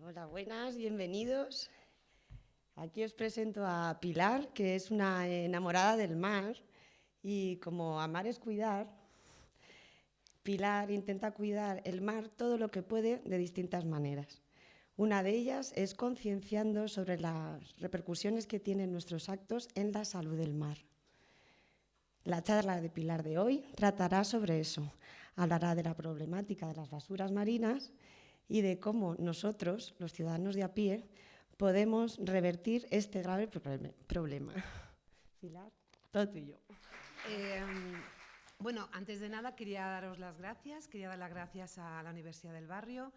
Hola, buenas, bienvenidos. Aquí os presento a Pilar, que es una enamorada del mar y como amar es cuidar, Pilar intenta cuidar el mar todo lo que puede de distintas maneras. Una de ellas es concienciando sobre las repercusiones que tienen nuestros actos en la salud del mar. La charla de Pilar de hoy tratará sobre eso. Hablará de la problemática de las basuras marinas y de cómo nosotros, los ciudadanos de a pie, podemos revertir este grave problema. Pilar, todo tuyo. Eh, bueno, antes de nada quería daros las gracias. Quería dar las gracias a la Universidad del Barrio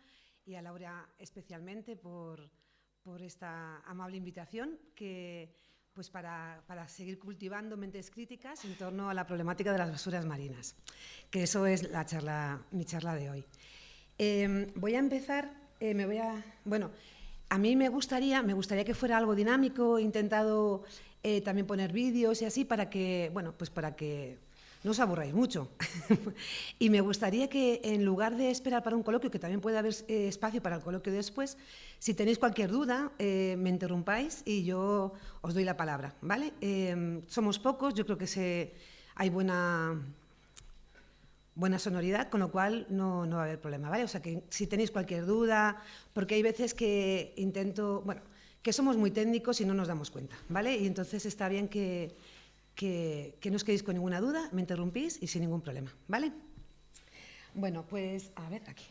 y a Laura especialmente por esta amable invitación pues para seguir cultivando mentes críticas en torno a la problemática de las basuras marinas, que eso es mi charla de hoy. Voy a empezar, bueno, a mí me gustaría que fuera algo dinámico. He intentado también poner vídeos y así para que no os aburráis mucho. Y me gustaría que en lugar de esperar para un coloquio, que también puede haber espacio para el coloquio después, si tenéis cualquier duda, me interrumpáis y yo os doy la palabra, ¿vale? Somos pocos, yo creo que hay buena sonoridad, con lo cual no va a haber problema, ¿vale? O sea, que si tenéis cualquier duda, porque hay veces que que somos muy técnicos y no nos damos cuenta, ¿vale? Y entonces está bien que no os quedéis con ninguna duda, me interrumpís y sin ningún problema, ¿vale? Bueno, pues, a ver, aquí.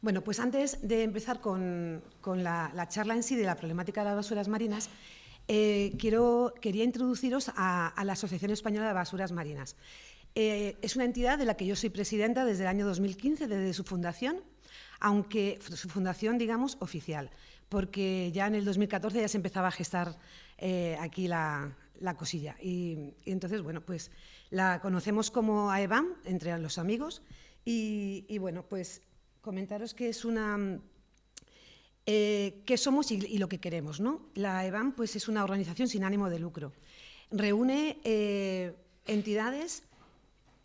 Bueno, pues antes de empezar con la charla en sí de la problemática de las basuras marinas, quería introduciros a la Asociación Española de Basuras Marinas. Es una entidad de la que yo soy presidenta desde el año 2015, desde su fundación, aunque su fundación, digamos, oficial, porque ya en el 2014 ya se empezaba a gestar aquí la cosilla. Y entonces, bueno, pues la conocemos como AEBAM entre los amigos y bueno, pues comentaros que es qué somos y lo que queremos, ¿no? La AEBAM pues, es una organización sin ánimo de lucro. Reúne entidades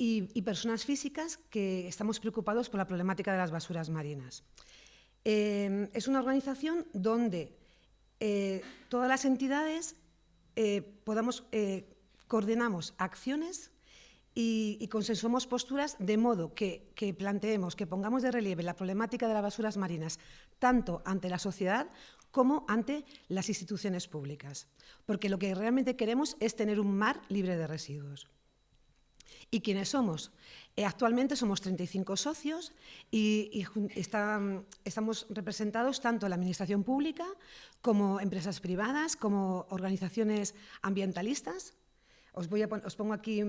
y personas físicas que estamos preocupados por la problemática de las basuras marinas. Es una organización donde todas las entidades coordinamos acciones y consensuamos posturas de modo que planteemos, que pongamos de relieve la problemática de las basuras marinas tanto ante la sociedad como ante las instituciones públicas. Porque lo que realmente queremos es tener un mar libre de residuos. ¿Y quiénes somos? Actualmente somos 35 socios y estamos representados tanto en la administración pública como empresas privadas, como organizaciones ambientalistas. Os pongo aquí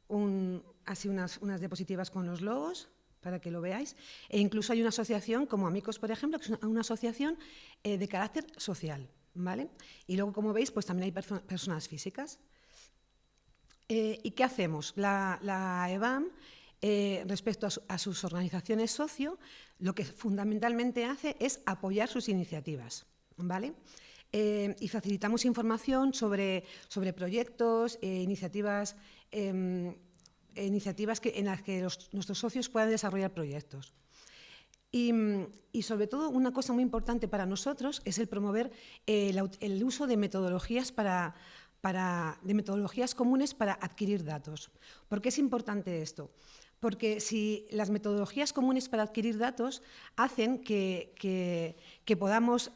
unas diapositivas con los logos para que lo veáis. E incluso hay una asociación como Amicos, por ejemplo, que es una asociación de carácter social, ¿vale? Y luego, como veis, pues también hay personas físicas. ¿Y qué hacemos? La EBAM, respecto a sus organizaciones socio, lo que fundamentalmente hace es apoyar sus iniciativas, ¿vale? Y facilitamos información sobre proyectos, iniciativas en las que nuestros socios puedan desarrollar proyectos. Y sobre todo, una cosa muy importante para nosotros es el promover el uso de metodologías comunes para adquirir datos. ¿Por qué es importante esto? Porque si las metodologías comunes para adquirir datos hacen que podamos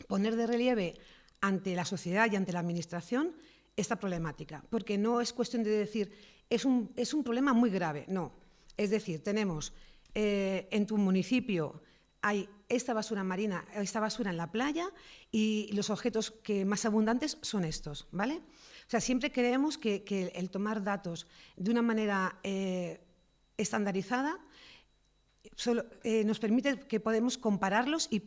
poner de relieve ante la sociedad y ante la administración esta problemática, porque no es cuestión de decir es un problema muy grave, no. Es decir, tenemos en tu municipio hay esta basura marina, esta basura en la playa y los objetos más abundantes son estos, ¿vale? O sea, siempre creemos que el tomar datos de una manera estandarizada nos permite que podemos compararlos y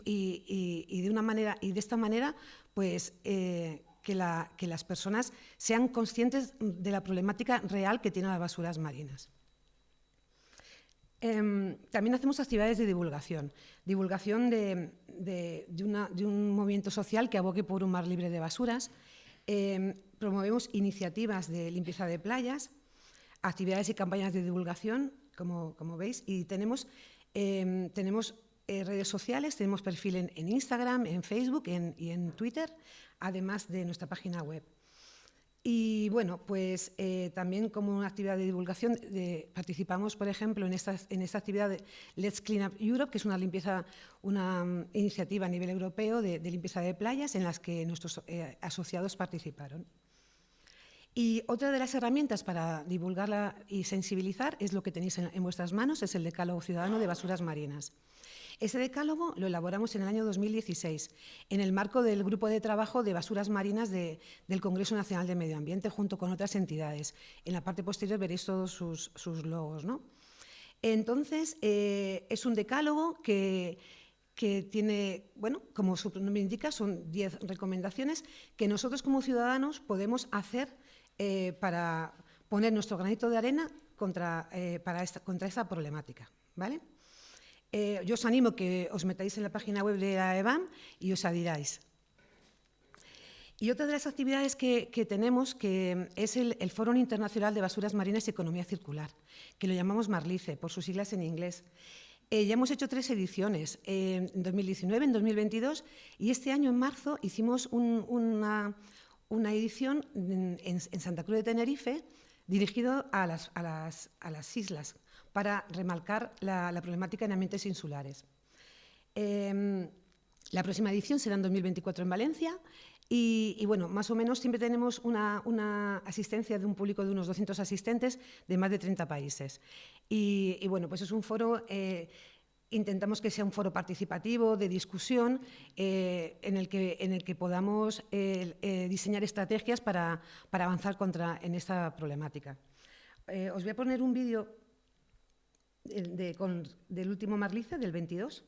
de esta manera pues, que las personas sean conscientes de la problemática real que tienen las basuras marinas. También hacemos actividades de divulgación de un movimiento social que abogue por un mar libre de basuras. Promovemos iniciativas de limpieza de playas, actividades y campañas de divulgación, como veis, y tenemos redes sociales, tenemos perfil en Instagram, en Facebook y en Twitter, además de nuestra página web. Y bueno, pues también como una actividad de divulgación participamos, por ejemplo, en esta actividad de Let's Clean Up Europe, que es una iniciativa a nivel europeo de limpieza de playas en las que nuestros asociados participaron. Y otra de las herramientas para divulgarla y sensibilizar es lo que tenéis en vuestras manos, es el Decálogo Ciudadano de Basuras Marinas. Ese decálogo lo elaboramos en el año 2016, en el marco del Grupo de Trabajo de Basuras Marinas del Congreso Nacional de Medio Ambiente, junto con otras entidades. En la parte posterior veréis todos sus logos, ¿no? Entonces, es un decálogo que tiene, bueno, como su nombre indica, son 10 recomendaciones que nosotros como ciudadanos podemos hacer para poner nuestro granito de arena contra esta problemática, ¿vale? Yo os animo que os metáis en la página web de la EBAM y os adhiráis. Y otra de las actividades que tenemos que es el Foro Internacional de Basuras Marinas y Economía Circular, que lo llamamos Marlice, por sus siglas en inglés. Ya hemos hecho 3 ediciones, en 2019, en 2022, y este año, en marzo, hicimos una edición en Santa Cruz de Tenerife, dirigido a las islas, para remarcar la problemática en ambientes insulares. La próxima edición será en 2024 en Valencia y bueno, más o menos siempre tenemos una asistencia de un público de unos 200 asistentes de más de 30 países. Y bueno, pues es un foro, intentamos que sea un foro participativo, de discusión, en el que podamos diseñar estrategias para avanzar en esta problemática. Os voy a poner un vídeo del último Marlice, del 22.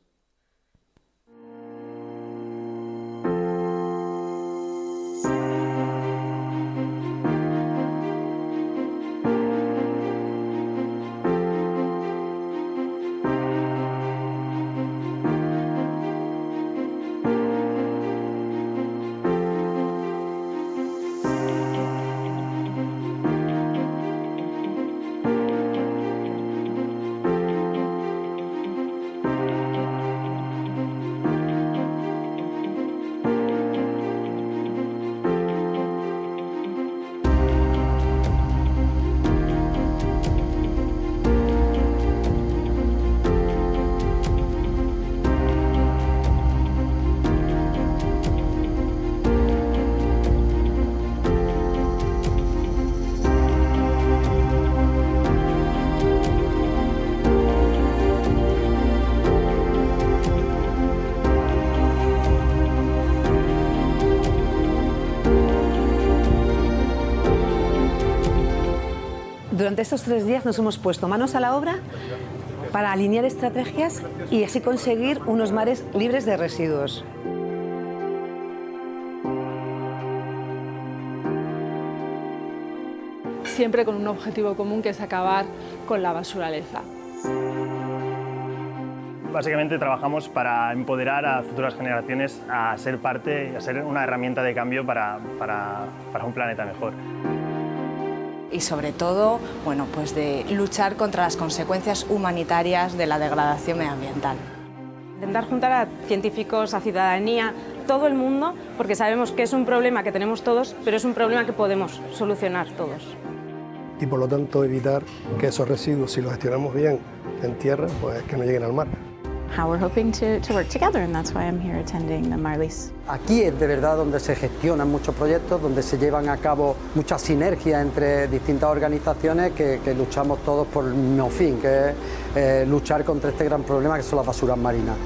Durante estos 3 días nos hemos puesto manos a la obra para alinear estrategias y así conseguir unos mares libres de residuos. Siempre con un objetivo común, que es acabar con la basuraleza. Básicamente trabajamos para empoderar a futuras generaciones a ser parte y a ser una herramienta de cambio para un planeta mejor. Y sobre todo, bueno, pues de luchar contra las consecuencias humanitarias de la degradación medioambiental. Intentar juntar a científicos, a ciudadanía, todo el mundo, porque sabemos que es un problema que tenemos todos, pero es un problema que podemos solucionar todos. Y por lo tanto evitar que esos residuos, si los gestionamos bien en tierra, pues que no lleguen al mar. We're hoping to work together, and that's why I'm here attending the Marlice. Aquí es de verdad donde se gestionan muchos proyectos, donde se llevan a cabo muchas sinergias entre distintas organizaciones que luchamos todos por el mismo fin, que es luchar contra este gran problema que son las basuras marinas.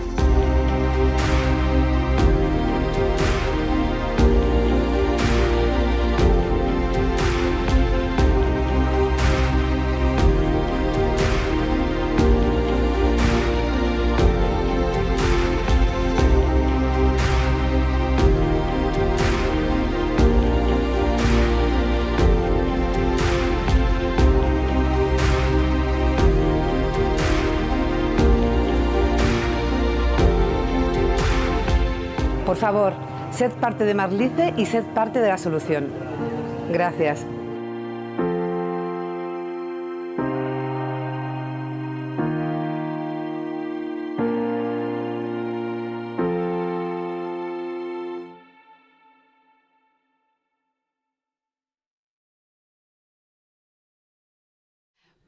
Por favor, sed parte de Marlice y sed parte de la solución. Gracias.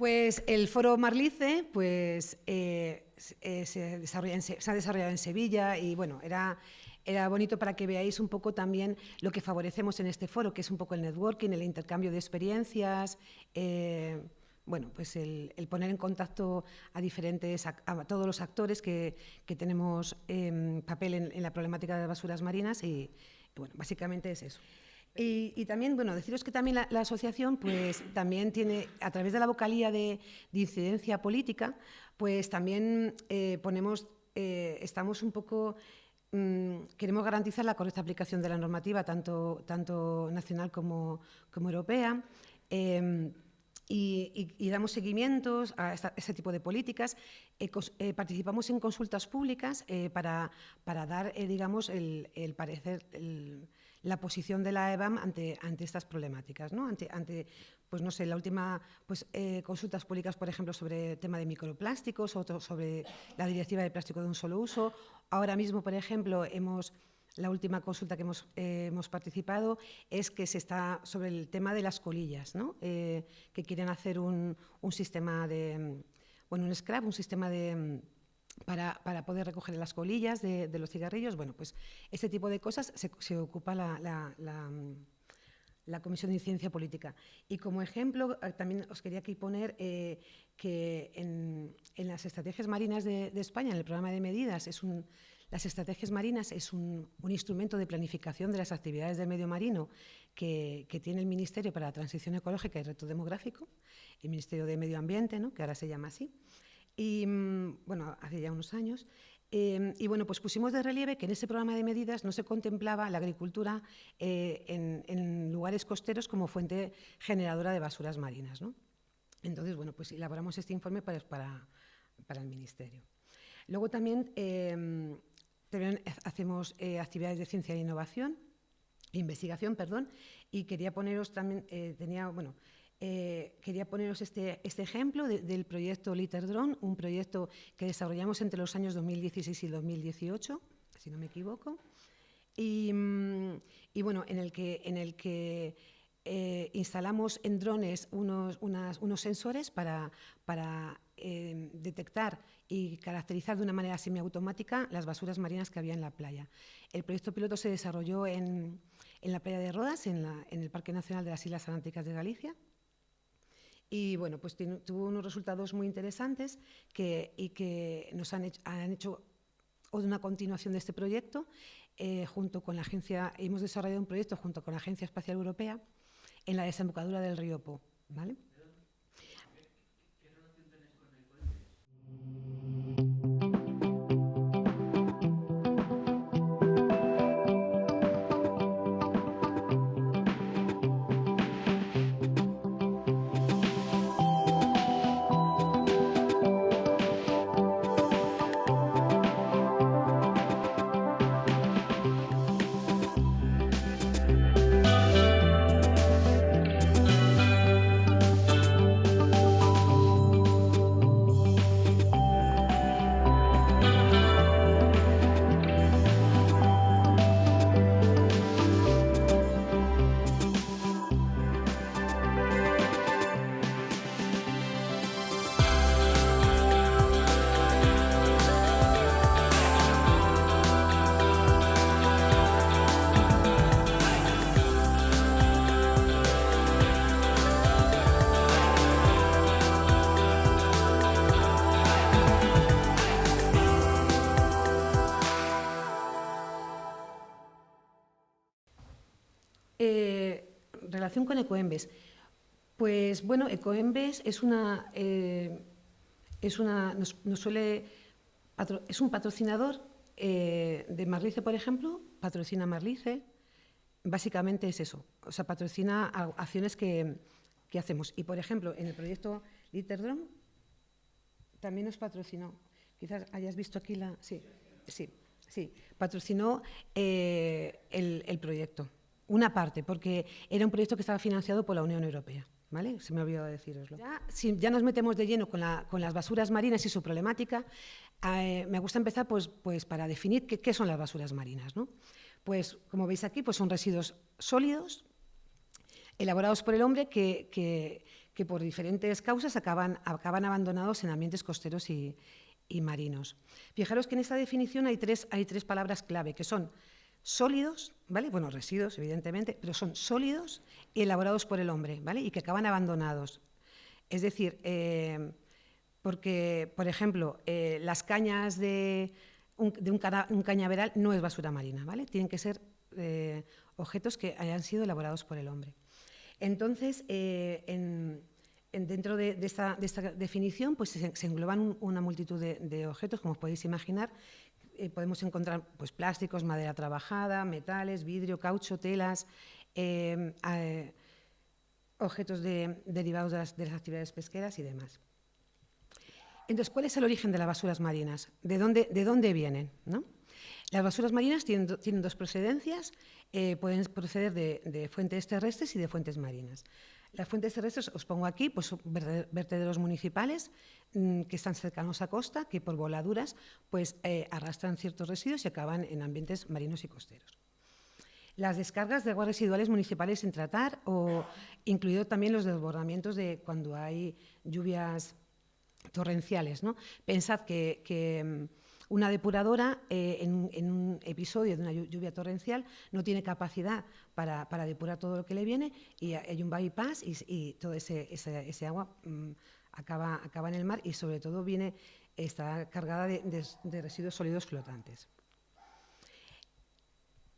Pues el Foro Marlice pues, se ha desarrollado en Sevilla y bueno, era bonito para que veáis un poco también lo que favorecemos en este foro, que es un poco el networking, el intercambio de experiencias, bueno, pues el poner en contacto a todos los actores que tenemos papel en la problemática de las basuras marinas y bueno, básicamente es eso. Y también, bueno, deciros que también la asociación pues también tiene, a través de la vocalía de incidencia política, pues también estamos un poco, queremos garantizar la correcta aplicación de la normativa, tanto nacional como europea, y damos seguimientos a ese tipo de políticas. Participamos en consultas públicas para dar, digamos, el parecer, la posición de la EBAM ante estas problemáticas, ¿no? Pues no sé, la última consultas públicas, por ejemplo, sobre el tema de microplásticos, otro sobre la directiva de plástico de un solo uso. Ahora mismo, por ejemplo, la última consulta que hemos participado es que se está sobre el tema de las colillas, ¿no? Que quieren hacer un sistema un scrap, un sistema para poder recoger las colillas de los cigarrillos. Bueno, pues este tipo de cosas se ocupa la Comisión de Incidencia Política. Y como ejemplo, también os quería aquí poner que en las estrategias marinas de España, en el programa de medidas, las estrategias marinas es un instrumento de planificación de las actividades del medio marino que tiene el Ministerio para la Transición Ecológica y Reto Demográfico, el Ministerio de Medio Ambiente, ¿no? Que ahora se llama así, y bueno, hace ya unos años. Y bueno, pues pusimos de relieve que en ese programa de medidas no se contemplaba la agricultura en lugares costeros como fuente generadora de basuras marinas, ¿no? Entonces, bueno, pues elaboramos este informe para el Ministerio. Luego también hacemos actividades de ciencia e innovación, investigación, perdón, y quería poneros también, quería poneros este ejemplo del proyecto LITER-Drone, un proyecto que desarrollamos entre los años 2016 y 2018, si no me equivoco, y bueno, en el que instalamos en drones unos sensores para detectar y caracterizar de una manera semiautomática las basuras marinas que había en la playa. El proyecto piloto se desarrolló en la playa de Rodas, en el Parque Nacional de las Islas Atlánticas de Galicia. Y bueno, pues tuvo unos resultados muy interesantes y que nos han hecho una continuación de este proyecto. Junto con la agencia, hemos desarrollado un proyecto junto con la Agencia Espacial Europea en la desembocadura del río Po, ¿vale? ¿Qué relación tenéis con Ecoembes? Relación con Ecoembes. Pues bueno, Ecoembes es un patrocinador de Marlice, por ejemplo, patrocina Marlice. Básicamente es eso, o sea, patrocina acciones que hacemos. Y por ejemplo, en el proyecto LITER-Drone también nos patrocinó. Quizás hayas visto aquí sí, patrocinó el proyecto. Una parte, porque era un proyecto que estaba financiado por la Unión Europea, ¿vale? Se me ha olvidado decíroslo. Si ya nos metemos de lleno con las basuras marinas y su problemática, me gusta empezar pues para definir qué son las basuras marinas, ¿no? Pues, como veis aquí, pues son residuos sólidos elaborados por el hombre que que por diferentes causas acaban abandonados en ambientes costeros y marinos. Fijaros que en esta definición hay tres palabras clave, que son sólidos, ¿vale? Bueno, residuos, evidentemente, pero son sólidos y elaborados por el hombre, ¿vale? Y que acaban abandonados. Es decir, porque, por ejemplo, las cañas de un cañaveral no es basura marina, ¿vale? Tienen que ser objetos que hayan sido elaborados por el hombre. Entonces, dentro de esta definición, pues se engloban una multitud de objetos, como os podéis imaginar. Podemos encontrar pues, plásticos, madera trabajada, metales, vidrio, caucho, telas, objetos derivados de las actividades pesqueras y demás. Entonces, ¿cuál es el origen de las basuras marinas? ¿De dónde vienen? ¿No? Las basuras marinas tienen dos procedencias, pueden proceder de fuentes terrestres y de fuentes marinas. Las fuentes terrestres, os pongo aquí, pues son vertederos municipales que están cercanos a costa, que por voladuras pues, arrastran ciertos residuos y acaban en ambientes marinos y costeros. Las descargas de aguas residuales municipales sin tratar, o incluido también los desbordamientos de cuando hay lluvias torrenciales, ¿no? Pensad que una depuradora en un episodio de una lluvia torrencial no tiene capacidad para depurar todo lo que le viene y hay un bypass y todo ese agua acaba en el mar y sobre todo está cargada de residuos sólidos flotantes.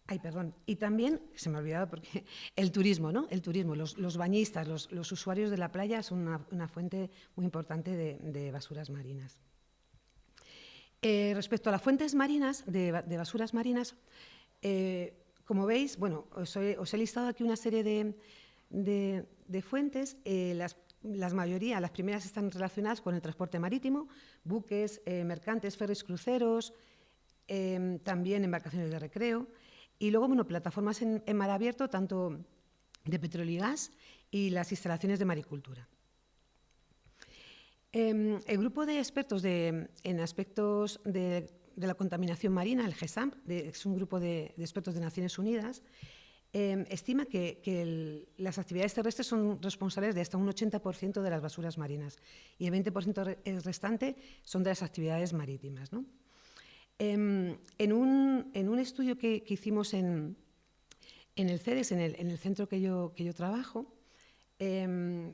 Ay, perdón. Y también, se me ha olvidado porque el turismo, ¿no? El turismo, los bañistas, los usuarios de la playa son una fuente muy importante de basuras marinas. Respecto a las fuentes marinas, de basuras marinas, como veis, bueno, os he listado aquí una serie de fuentes. Las primeras están relacionadas con el transporte marítimo, buques, mercantes, ferries, cruceros, también embarcaciones de recreo. Y luego, bueno, plataformas en mar abierto, tanto de petróleo y gas, y las instalaciones de maricultura. El grupo de expertos en aspectos de la contaminación marina, el GESAMP, es un grupo de expertos de Naciones Unidas, estima que las actividades terrestres son responsables de hasta un 80% de las basuras marinas y el 20% restante son de las actividades marítimas, ¿no? En un estudio que hicimos en el CEDES, en el centro que yo trabajo,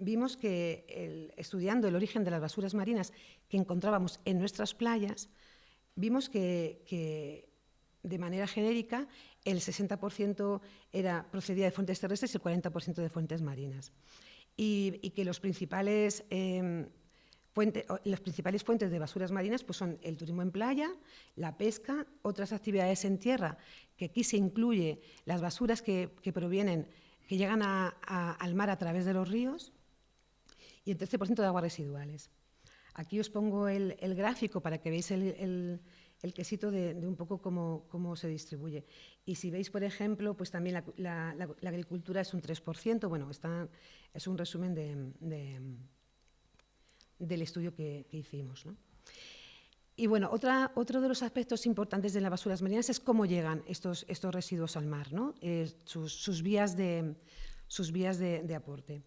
vimos que estudiando el origen de las basuras marinas que encontrábamos en nuestras playas, vimos que de manera genérica el 60% procedía de fuentes terrestres y el 40% de fuentes marinas. Y que las principales fuentes de basuras marinas pues son el turismo en playa, la pesca, otras actividades en tierra, que aquí se incluye las basuras que llegan al mar a través de los ríos, y el 13% de aguas residuales. Aquí os pongo el gráfico para que veáis el quesito de un poco cómo se distribuye. Y si veis, por ejemplo, pues también la agricultura es un 3%, bueno, es un resumen del estudio que hicimos, ¿no? Y bueno, otro de los aspectos importantes de las basuras marinas es cómo llegan estos residuos al mar, ¿no? Sus vías de aporte.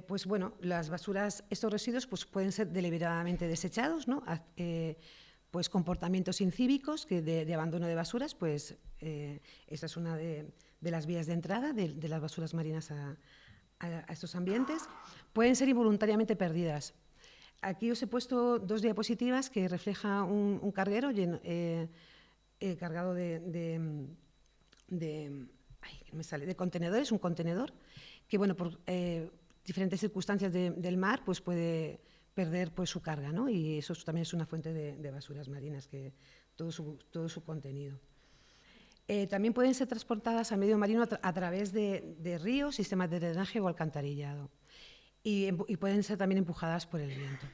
Pues bueno, las basuras, estos residuos pues pueden ser deliberadamente desechados, ¿no? Pues comportamientos incívicos de abandono de basuras, pues esta es una de las vías de entrada de las basuras marinas a estos ambientes. Pueden ser involuntariamente perdidas. Aquí os he puesto dos diapositivas que refleja un carguero cargado de contenedores, un contenedor que, bueno, por diferentes circunstancias del mar, pues puede perder pues, su carga, ¿no? Y eso también es una fuente de basuras marinas, todo su contenido. También pueden ser transportadas al medio marino a través de ríos, sistemas de drenaje o alcantarillado. Y pueden ser también empujadas por el viento.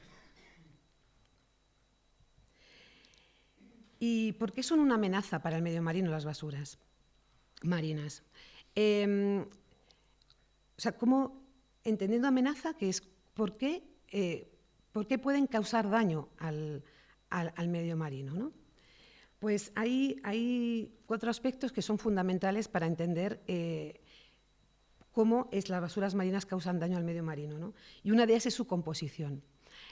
¿Y por qué son una amenaza para el medio marino las basuras marinas? O sea, entendiendo amenaza, que es ¿por qué pueden causar daño al medio marino, ¿no? Pues hay 4 aspectos que son fundamentales para entender cómo las basuras marinas causan daño al medio marino, ¿no? Y una de ellas es su composición.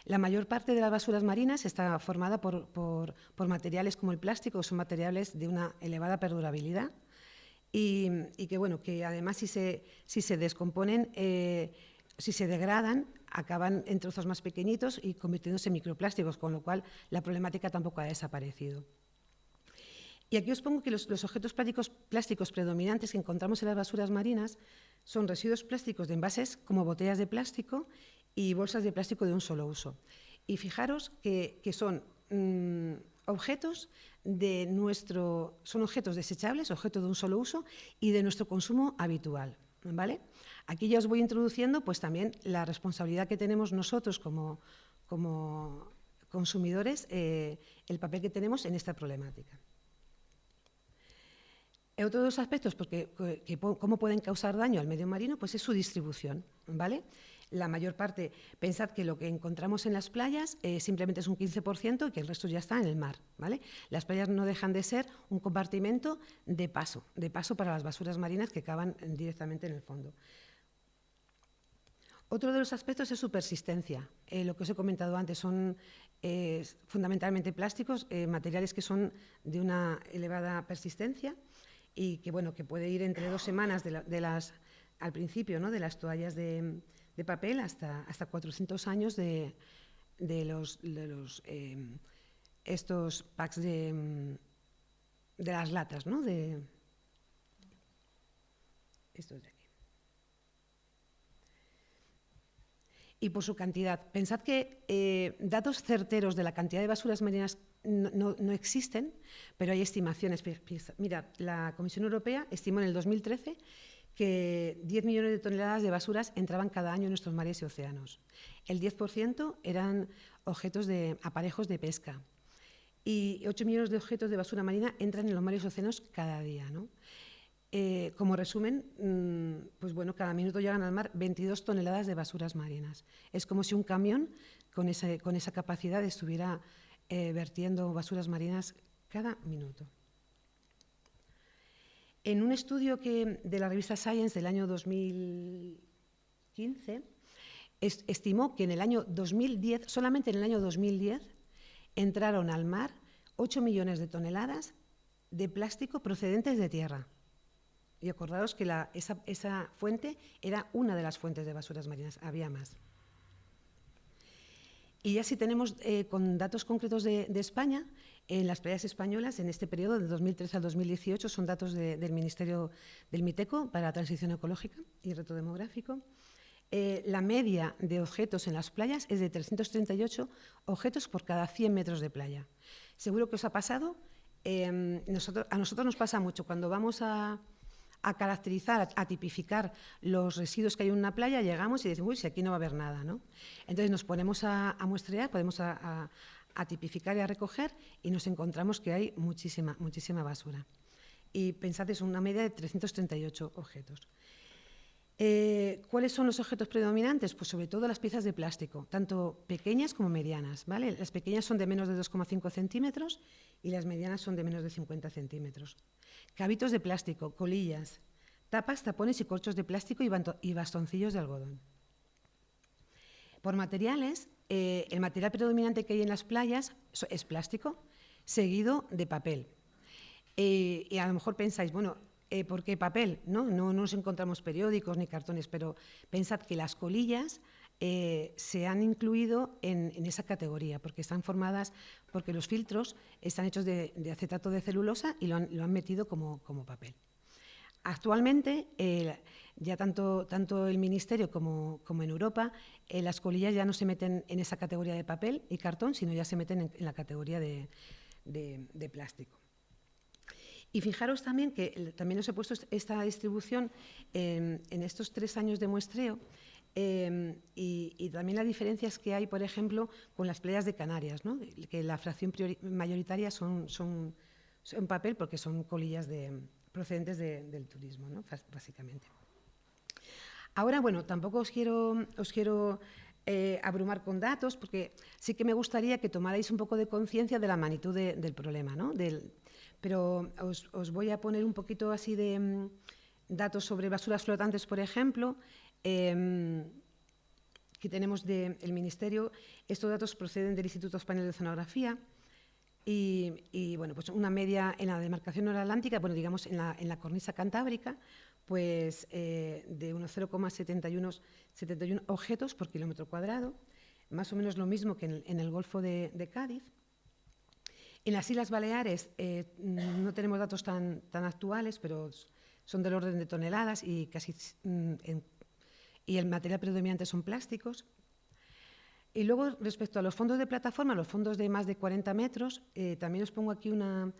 La mayor parte de las basuras marinas está formada por materiales como el plástico, que son materiales de una elevada perdurabilidad y que, bueno, que además si se descomponen, si se degradan, acaban en trozos más pequeñitos y convirtiéndose en microplásticos, con lo cual la problemática tampoco ha desaparecido. Y aquí os pongo que los objetos plásticos predominantes que encontramos en las basuras marinas son residuos plásticos de envases como botellas de plástico y bolsas de plástico de un solo uso. Y fijaros que son objetos son objetos desechables, objetos de un solo uso y de nuestro consumo habitual, ¿vale? Aquí ya os voy introduciendo pues también la responsabilidad que tenemos nosotros como consumidores, el papel que tenemos en esta problemática. Otro de los aspectos, cómo pueden causar daño al medio marino, pues es su distribución, ¿vale? La mayor parte, pensad que lo que encontramos en las playas simplemente es un 15% y que el resto ya está en el mar, ¿vale? Las playas no dejan de ser un compartimento de paso para las basuras marinas que acaban directamente en el fondo. Otro de los aspectos es su persistencia. Lo que os he comentado antes son fundamentalmente plásticos, materiales que son de una elevada persistencia y que, bueno, que puede ir entre 2 semanas al principio, ¿no?, de las toallas de papel hasta 400 años de estos packs de las latas, ¿no?, de estos de aquí. Y por su cantidad. Pensad que datos certeros de la cantidad de basuras marinas no existen, pero hay estimaciones. Mira, la Comisión Europea estimó en el 2013 que 10 millones de toneladas de basuras entraban cada año en nuestros mares y océanos. El 10% eran aparejos de pesca y 8 millones de objetos de basura marina entran en los mares y océanos cada día, ¿no? Como resumen, pues bueno, cada minuto llegan al mar 22 toneladas de basuras marinas. Es como si un camión con esa capacidad estuviera vertiendo basuras marinas cada minuto. En un estudio de la revista Science del año 2015, estimó que en el año 2010, solamente en el año 2010, entraron al mar 8 millones de toneladas de plástico procedentes de tierra. Y acordaros que esa fuente era una de las fuentes de basuras marinas, había más. Y ya si tenemos con datos concretos de España, en las playas españolas, en este periodo de 2013 al 2018, son datos del Ministerio del MITECO para la Transición Ecológica y Reto Demográfico, la media de objetos en las playas es de 338 objetos por cada 100 metros de playa. Seguro que os ha pasado, a nosotros nos pasa mucho, cuando vamos a caracterizar, a tipificar los residuos que hay en una playa, llegamos y decimos, uy, si aquí no va a haber nada, ¿no? Entonces nos ponemos a muestrear, podemos a tipificar y a recoger y nos encontramos que hay muchísima basura. Y pensad, es una media de 338 objetos. ¿Cuáles son los objetos predominantes? Pues sobre todo las piezas de plástico, tanto pequeñas como medianas, ¿vale? Las pequeñas son de menos de 2,5 centímetros y las medianas son de menos de 50 centímetros. Cabitos de plástico, colillas, tapas, tapones y corchos de plástico y bastoncillos de algodón. Por materiales, el material predominante que hay en las playas es plástico, seguido de papel. Y a lo mejor pensáis, bueno, ¿por qué papel? No nos encontramos periódicos ni cartones, pero pensad que las colillas se han incluido en esa categoría, porque están formadas, porque los filtros están hechos de acetato de celulosa y lo han metido como papel. Actualmente, ya tanto el Ministerio como en Europa, las colillas ya no se meten en esa categoría de papel y cartón, sino ya se meten en la categoría de plástico. Y fijaros también que también os he puesto esta distribución en estos 3 años de muestreo y también las diferencias que hay, por ejemplo, con las playas de Canarias, ¿no? Que la fracción mayoritaria son papel porque son colillas procedentes del turismo, ¿no? Básicamente. Ahora, bueno, tampoco os quiero abrumar con datos, porque sí que me gustaría que tomarais un poco de conciencia de la magnitud del problema, ¿no? Pero os voy a poner un poquito así datos sobre basuras flotantes, por ejemplo, que tenemos del Ministerio. Estos datos proceden del Instituto Español de Oceanografía y bueno, pues una media en la demarcación noratlántica, bueno, digamos en la cornisa cantábrica, pues de unos 0,71 objetos por kilómetro cuadrado, más o menos lo mismo que en el Golfo de Cádiz. En las Islas Baleares no tenemos datos tan actuales, pero son del orden de toneladas y y el material predominante son plásticos. Y luego, respecto a los fondos de plataforma, los fondos de más de 40 metros, también os pongo aquí unos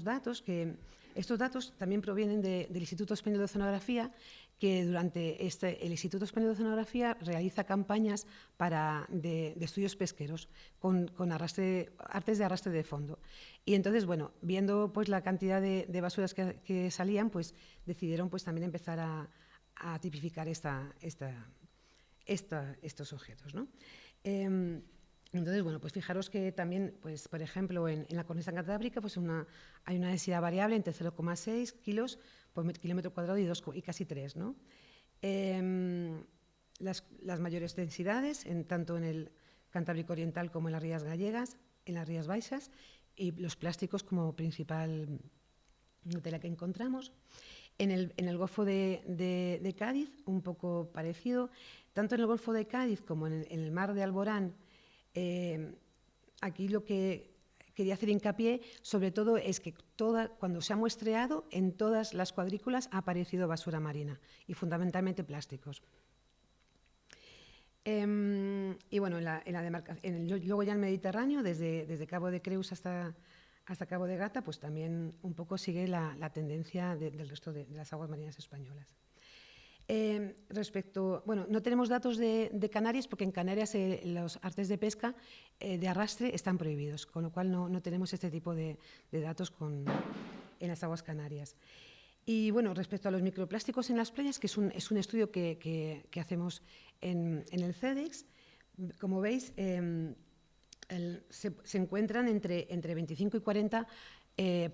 datos, que estos datos también provienen del Instituto Español de Oceanografía, que durante el Instituto Español de Oceanografía realiza campañas de estudios pesqueros con artes de arrastre de fondo. Y entonces, bueno, viendo pues, la cantidad de basuras que salían, pues decidieron pues, también empezar a tipificar estos objetos, ¿no? Entonces, bueno, pues fijaros que también, pues, por ejemplo, en la cornisa cantábrica pues hay una densidad variable entre 0,6 kilos por kilómetro cuadrado y casi 3, ¿no? Las mayores densidades, tanto en el Cantábrico Oriental como en las rías gallegas, en las rías baixas, y los plásticos como principal tela que encontramos. En el Golfo de Cádiz, un poco parecido, tanto en el Golfo de Cádiz como en el Mar de Alborán. Aquí lo que quería hacer hincapié, sobre todo, es que cuando se ha muestreado, en todas las cuadrículas ha aparecido basura marina y fundamentalmente plásticos. Y bueno, luego ya en el Mediterráneo, desde Cabo de Creus hasta Cabo de Gata, pues también un poco sigue la tendencia del resto de las aguas marinas españolas. Bueno, no tenemos datos de Canarias, porque en Canarias los artes de pesca de arrastre están prohibidos, con lo cual no tenemos este tipo de datos en las aguas canarias. Y bueno, respecto a los microplásticos en las playas, que es un estudio que hacemos en el CEDEX, como veis, se encuentran entre 25 y 40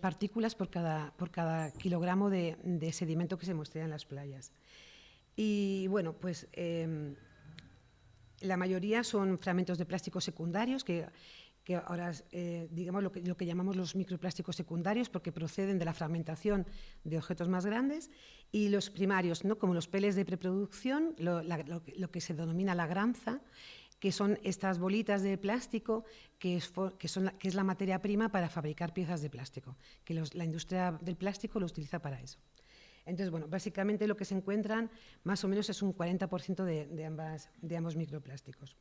partículas por cada kilogramo de sedimento que se muestrea en las playas. Y bueno, pues la mayoría son fragmentos de plásticos secundarios, que ahora digamos lo que llamamos los microplásticos secundarios, porque proceden de la fragmentación de objetos más grandes, y los primarios, ¿no? Como los peles de preproducción, lo que se denomina la granza, que son estas bolitas de plástico que es la materia prima para fabricar piezas de plástico, que la industria del plástico lo utiliza para eso. Entonces, bueno, básicamente lo que se encuentran más o menos es un 40% de ambos microplásticos.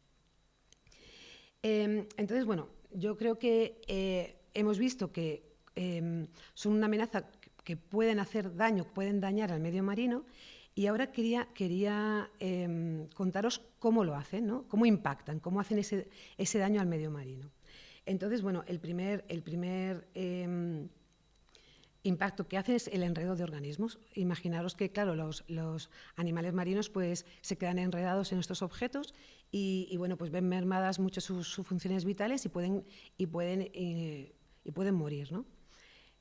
Entonces, bueno, yo creo que hemos visto que son una amenaza que pueden hacer daño, pueden dañar al medio marino, y ahora quería contaros cómo lo hacen, ¿no? Cómo impactan, cómo hacen ese daño al medio marino. Entonces, bueno, el primer impacto que hacen es el enredo de organismos. Imaginaros que, claro, los animales marinos pues, se quedan enredados en estos objetos y bueno, pues ven mermadas muchas sus funciones vitales y pueden morir, ¿no?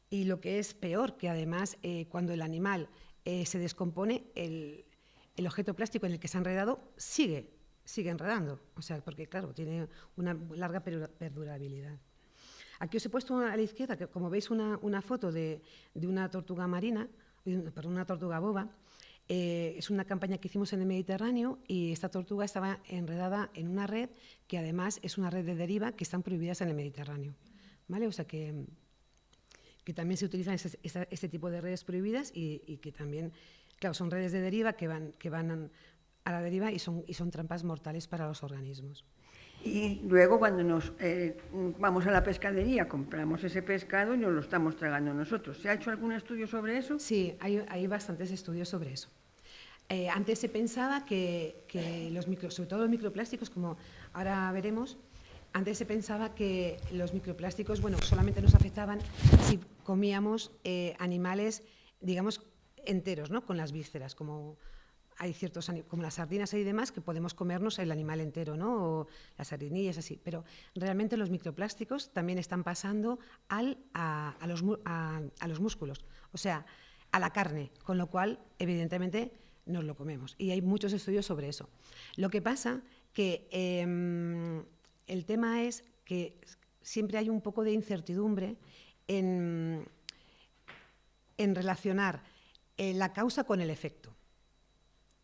Y lo que es peor, que además cuando el animal se descompone, el objeto plástico en el que se ha enredado sigue enredando, o sea, porque claro, tiene una larga perdurabilidad. Aquí os he puesto a la izquierda, que como veis, una foto de una tortuga marina, una tortuga boba. Es una campaña que hicimos en el Mediterráneo y esta tortuga estaba enredada en una red que además es una red de deriva que están prohibidas en el Mediterráneo, ¿vale? O sea que también se utilizan este tipo de redes prohibidas y que también, claro, son redes de deriva que van a la deriva y son trampas mortales para los organismos. Y luego cuando nos vamos a la pescadería, compramos ese pescado y nos lo estamos tragando nosotros. ¿Se ha hecho algún estudio sobre eso? Sí, hay bastantes estudios sobre eso. Antes se pensaba que sobre todo los microplásticos, como ahora veremos, antes se pensaba que los microplásticos, bueno, solamente nos afectaban si comíamos animales, digamos, enteros, ¿no? Con las vísceras, como hay ciertos, como las sardinas y demás, que podemos comernos el animal entero, ¿no? O las sardinillas, así. Pero realmente los microplásticos también están pasando a los músculos. O sea, a la carne, con lo cual, evidentemente, nos lo comemos. Y hay muchos estudios sobre eso. Lo que pasa que el tema es que siempre hay un poco de incertidumbre en relacionar la causa con el efecto.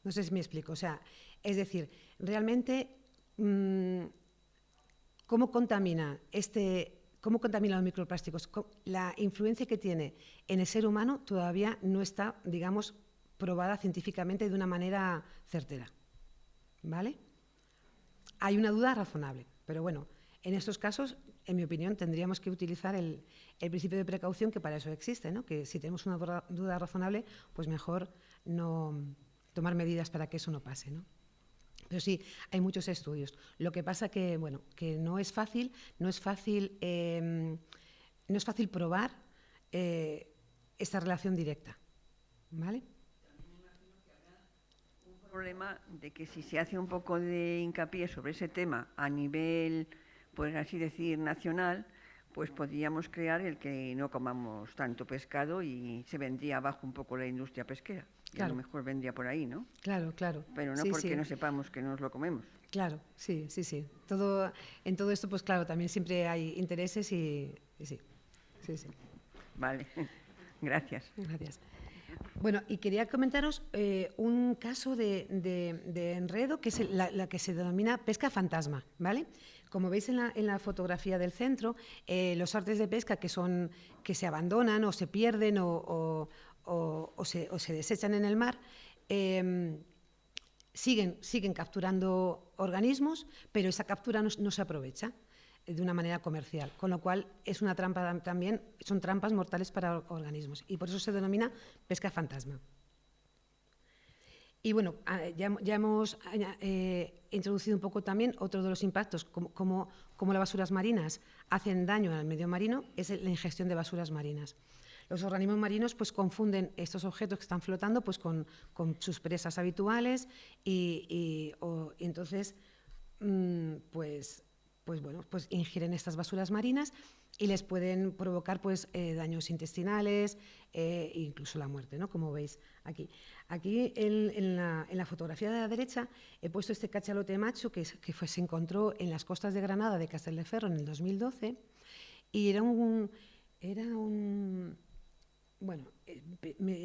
No sé si me explico. O sea, es decir, realmente, ¿cómo contamina los microplásticos? La influencia que tiene en el ser humano todavía no está, digamos, probada científicamente de una manera certera. ¿Vale? Hay una duda razonable, pero bueno, en estos casos, en mi opinión, tendríamos que utilizar el principio de precaución, que para eso existe, ¿no? Que si tenemos una duda razonable, pues mejor no tomar medidas para que eso no pase, ¿no? Pero sí, hay muchos estudios. Lo que pasa que, bueno, que no es fácil probar esta relación directa, ¿vale? Problema de que si se hace un poco de hincapié sobre ese tema a nivel, pues así decir, nacional, pues podríamos crear el que no comamos tanto pescado y se vendría abajo un poco la industria pesquera. Y a lo mejor vendría por ahí, ¿no? Claro, claro. Pero no sí, porque sí. no sepamos que nos lo comemos. Claro, sí. En todo esto, pues claro, también siempre hay intereses y sí. Vale, gracias. Gracias. Bueno, y quería comentaros un caso de enredo que es la que se denomina pesca fantasma, ¿vale? Como veis en la fotografía del centro, los artes de pesca que se abandonan o se pierden o se desechan en el mar, siguen capturando organismos, pero esa captura no se aprovecha de una manera comercial, con lo cual es una trampa también, son trampas mortales para organismos y por eso se denomina pesca fantasma. Y bueno, ya hemos introducido un poco también otro de los impactos, como las basuras marinas hacen daño al medio marino, es la ingestión de basuras marinas. Los organismos marinos pues confunden estos objetos que están flotando pues con sus presas habituales y entonces pues ingieren estas basuras marinas y les pueden provocar pues daños intestinales e incluso la muerte, ¿no? Como veis aquí. Aquí en la fotografía de la derecha he puesto este cachalote macho que se encontró en las costas de Granada de Castelldefels en el 2012 y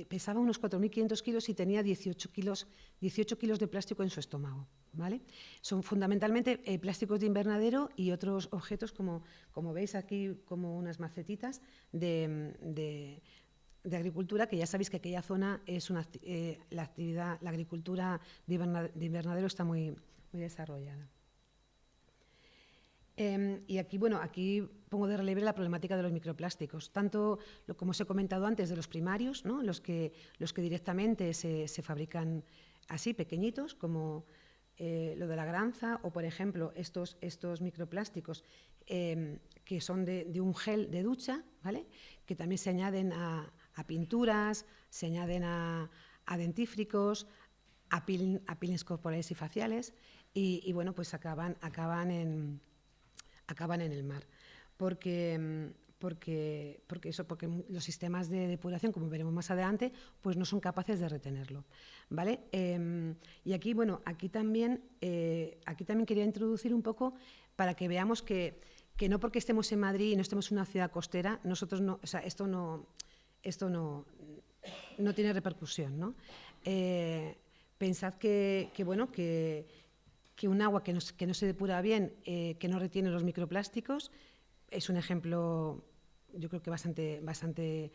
pesaba unos 4.500 kilos y tenía 18 kilos de plástico en su estómago, ¿vale? Son fundamentalmente plásticos de invernadero y otros objetos como veis aquí, como unas macetitas de agricultura, que ya sabéis que aquella zona es la agricultura de invernadero está muy desarrollada. Y aquí pongo de relieve la problemática de los microplásticos, tanto como os he comentado antes de los primarios, ¿no? los que directamente se fabrican así, pequeñitos, como lo de la granza, o por ejemplo estos microplásticos que son de un gel de ducha, ¿vale? Que también se añaden a pinturas, se añaden a dentífricos, a peelings corporales y faciales, y bueno, pues acaban en el mar, porque los sistemas de depuración, como veremos más adelante, pues no son capaces de retenerlo, ¿vale? Y aquí, aquí también quería introducir un poco para que veamos que no porque estemos en Madrid y no estemos en una ciudad costera, nosotros no, o sea, esto no tiene repercusión, ¿no? Pensad que un agua que no se depura bien, que no retiene los microplásticos, es un ejemplo, yo creo que bastante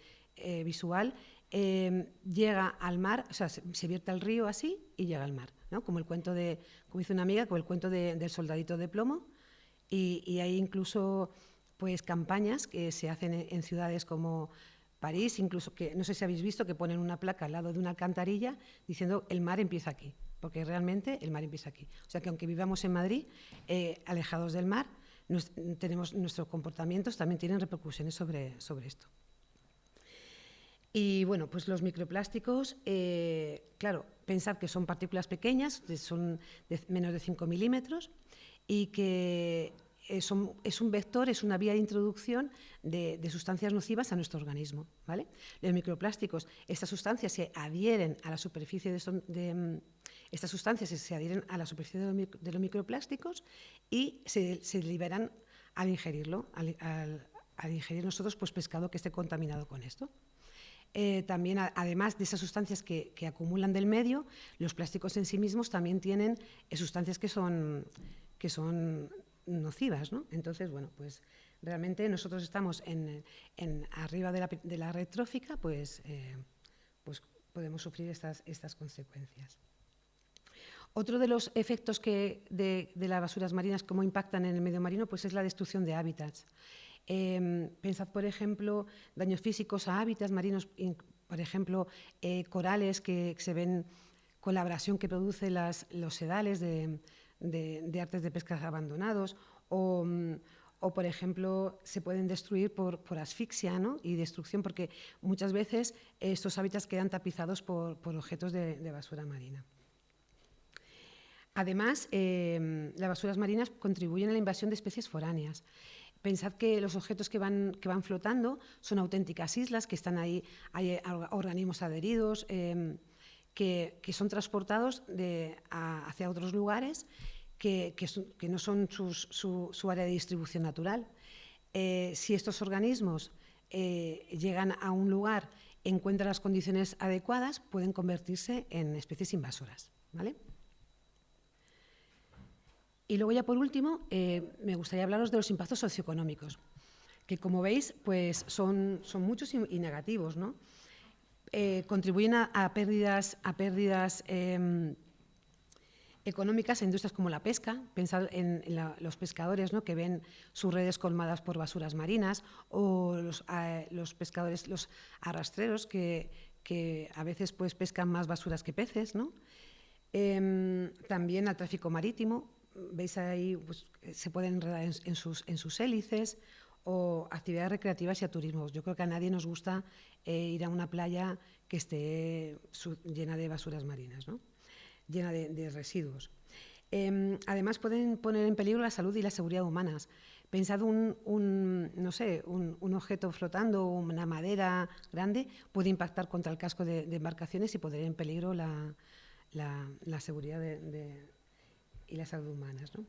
visual, llega al mar, o sea, se vierte al río así y llega al mar, ¿no? Como hizo una amiga, como el cuento del soldadito de plomo, y hay incluso pues campañas que se hacen en ciudades como París, incluso que no sé si habéis visto que ponen una placa al lado de una alcantarilla diciendo el mar empieza aquí, porque realmente el mar empieza aquí. O sea que aunque vivamos en Madrid, alejados del mar, nuestros comportamientos también tienen repercusiones sobre esto. Y bueno, pues los microplásticos, claro, pensad que son partículas pequeñas, son de menos de 5 milímetros y que es un vector, es una vía de introducción de sustancias nocivas a nuestro organismo, ¿vale? Los microplásticos, estas sustancias se adhieren a la superficie estas sustancias se adhieren a la superficie de los microplásticos y se liberan al ingerirlo, al ingerir nosotros pues, pescado que esté contaminado con esto. También, además de esas sustancias que acumulan del medio, los plásticos en sí mismos también tienen sustancias que son nocivas, ¿no? Entonces, bueno, pues realmente nosotros estamos arriba de la red trófica, pues podemos sufrir estas consecuencias. Otro de los efectos de las basuras marinas, cómo impactan en el medio marino, pues es la destrucción de hábitats. Pensad, por ejemplo, daños físicos a hábitats marinos, por ejemplo, corales que se ven con la abrasión que produce los sedales de artes de pesca abandonados o, por ejemplo, se pueden destruir por asfixia, ¿no? Y destrucción, porque muchas veces estos hábitats quedan tapizados por objetos de basura marina. Además, las basuras marinas contribuyen a la invasión de especies foráneas. Pensad que los objetos que van flotando son auténticas islas, que están ahí, hay organismos adheridos, que son transportados hacia otros lugares que no son su área de distribución natural. Si estos organismos llegan a un lugar, encuentran las condiciones adecuadas, pueden convertirse en especies invasoras, ¿vale? Y luego ya por último, me gustaría hablaros de los impactos socioeconómicos, que como veis pues son muchos y negativos, ¿no? Contribuyen a pérdidas económicas en industrias como la pesca. Pensad en los pescadores, ¿no? Que ven sus redes colmadas por basuras marinas, o los pescadores, los arrastreros, que a veces pues, pescan más basuras que peces, ¿no? También al tráfico marítimo. Veis ahí, pues, se pueden enredar en sus hélices, o actividades recreativas y a turismo. Yo creo que a nadie nos gusta ir a una playa que esté llena de basuras marinas, ¿no? Llena de residuos. Además, pueden poner en peligro la salud y la seguridad humanas. Pensad no sé, un objeto flotando, una madera grande, puede impactar contra el casco de embarcaciones y poner en peligro la seguridad y la salud humanas, ¿no?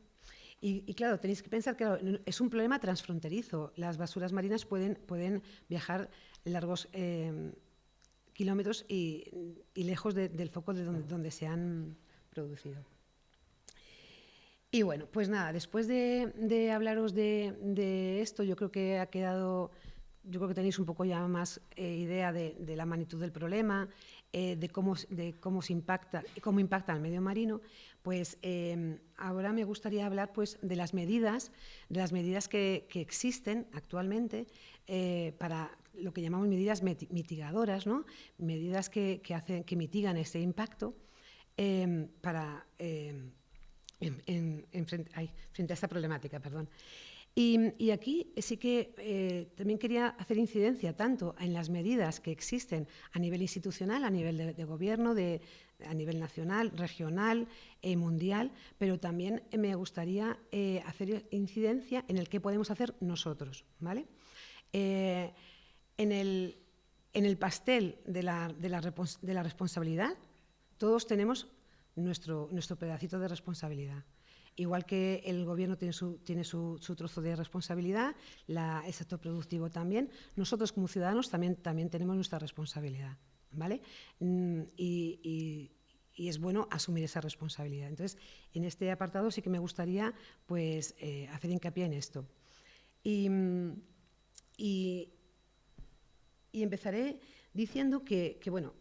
Y claro, tenéis que pensar que es un problema transfronterizo. Las basuras marinas pueden viajar largos kilómetros y lejos del foco de donde se han producido. Y bueno, pues nada, después de hablaros de esto, yo creo que tenéis un poco ya más idea de la magnitud del problema, de cómo impacta el medio marino. Pues ahora me gustaría hablar pues, de las medidas que existen actualmente para lo que llamamos medidas mitigadoras, ¿no? Medidas que mitigan este impacto frente a esta problemática. Perdón. Y aquí sí que también quería hacer incidencia tanto en las medidas que existen a nivel institucional, a nivel de gobierno, a nivel nacional, regional, mundial, pero también me gustaría hacer incidencia en el que podemos hacer nosotros, ¿vale? En el pastel de la responsabilidad, todos tenemos nuestro pedacito de responsabilidad. Igual que el gobierno tiene su trozo de responsabilidad, el sector productivo también, nosotros como ciudadanos también tenemos nuestra responsabilidad, ¿vale? Y es bueno asumir esa responsabilidad. Entonces, en este apartado sí que me gustaría pues, hacer hincapié en esto. Y empezaré diciendo que, bueno,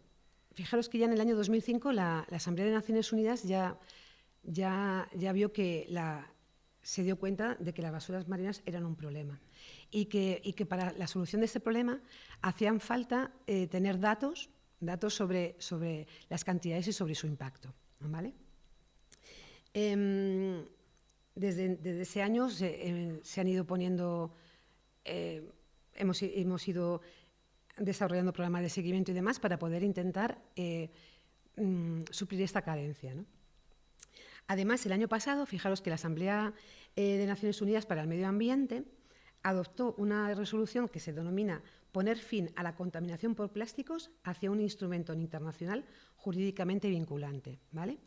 fijaros que ya en el año 2005 la Asamblea de Naciones Unidas ya vio que se dio cuenta de que las basuras marinas eran un problema y que para la solución de este problema hacían falta tener datos sobre las cantidades y sobre su impacto, ¿vale? Desde ese año se han ido poniendo, hemos ido desarrollando programas de seguimiento y demás para poder intentar suplir esta carencia, ¿no? Además, el año pasado, fijaros que la Asamblea de Naciones Unidas para el Medio Ambiente adoptó una resolución que se denomina Poner fin a la contaminación por plásticos hacia un instrumento internacional jurídicamente vinculante, ¿vale?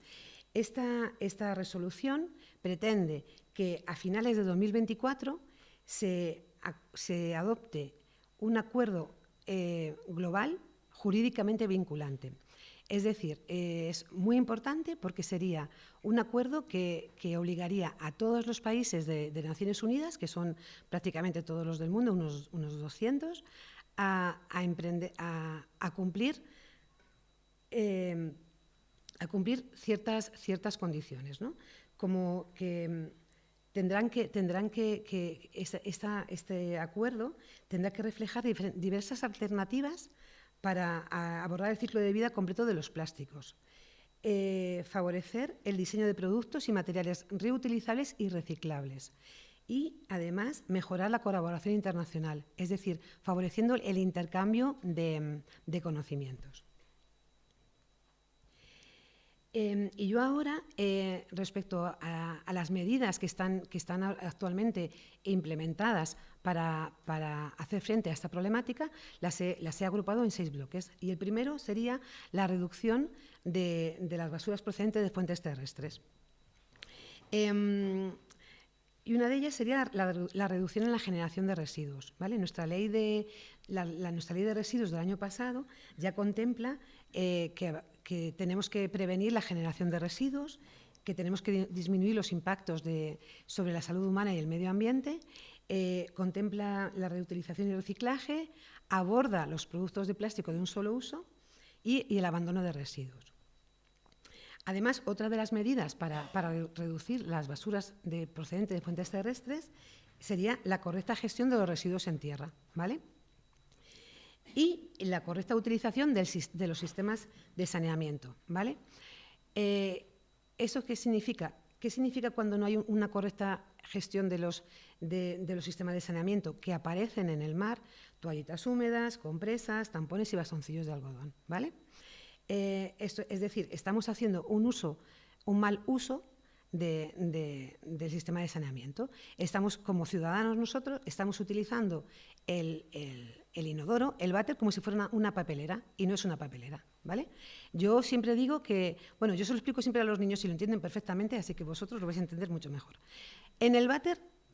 Esta resolución pretende que a finales de 2024 se adopte un acuerdo global jurídicamente vinculante. Es decir, es muy importante porque sería un acuerdo que obligaría a todos los países de Naciones Unidas, que son prácticamente todos los del mundo, unos 200, a cumplir ciertas condiciones, ¿no? Como que este acuerdo tendrá que reflejar diversas alternativas para abordar el ciclo de vida completo de los plásticos, favorecer el diseño de productos y materiales reutilizables y reciclables y, además, mejorar la colaboración internacional, es decir, favoreciendo el intercambio de conocimientos. Y yo ahora, respecto a las medidas que están actualmente implementadas para hacer frente a esta problemática, las he agrupado en 6 bloques. Y el primero sería la reducción de las basuras procedentes de fuentes terrestres. Y una de ellas sería la reducción en la generación de residuos, ¿vale? Nuestra ley de residuos del año pasado ya contempla que tenemos que prevenir la generación de residuos, que tenemos que disminuir los impactos sobre la salud humana y el medio ambiente, contempla la reutilización y el reciclaje, aborda los productos de plástico de un solo uso y el abandono de residuos. Además, otra de las medidas para reducir las basuras procedentes de fuentes terrestres sería la correcta gestión de los residuos en tierra, ¿vale? Y la correcta utilización de los sistemas de saneamiento, ¿vale? ¿Eso qué significa? ¿Qué significa cuando no hay una correcta gestión de los sistemas de saneamiento? Que aparecen en el mar toallitas húmedas, compresas, tampones y bastoncillos de algodón, ¿vale? Es decir, estamos haciendo un mal uso del sistema de saneamiento. Como ciudadanos nosotros, estamos utilizando el inodoro, el váter, como si fuera una papelera, y no es una papelera, ¿vale? Yo siempre digo que, bueno, yo se lo explico siempre a los niños y lo entienden perfectamente, así que vosotros lo vais a entender mucho mejor.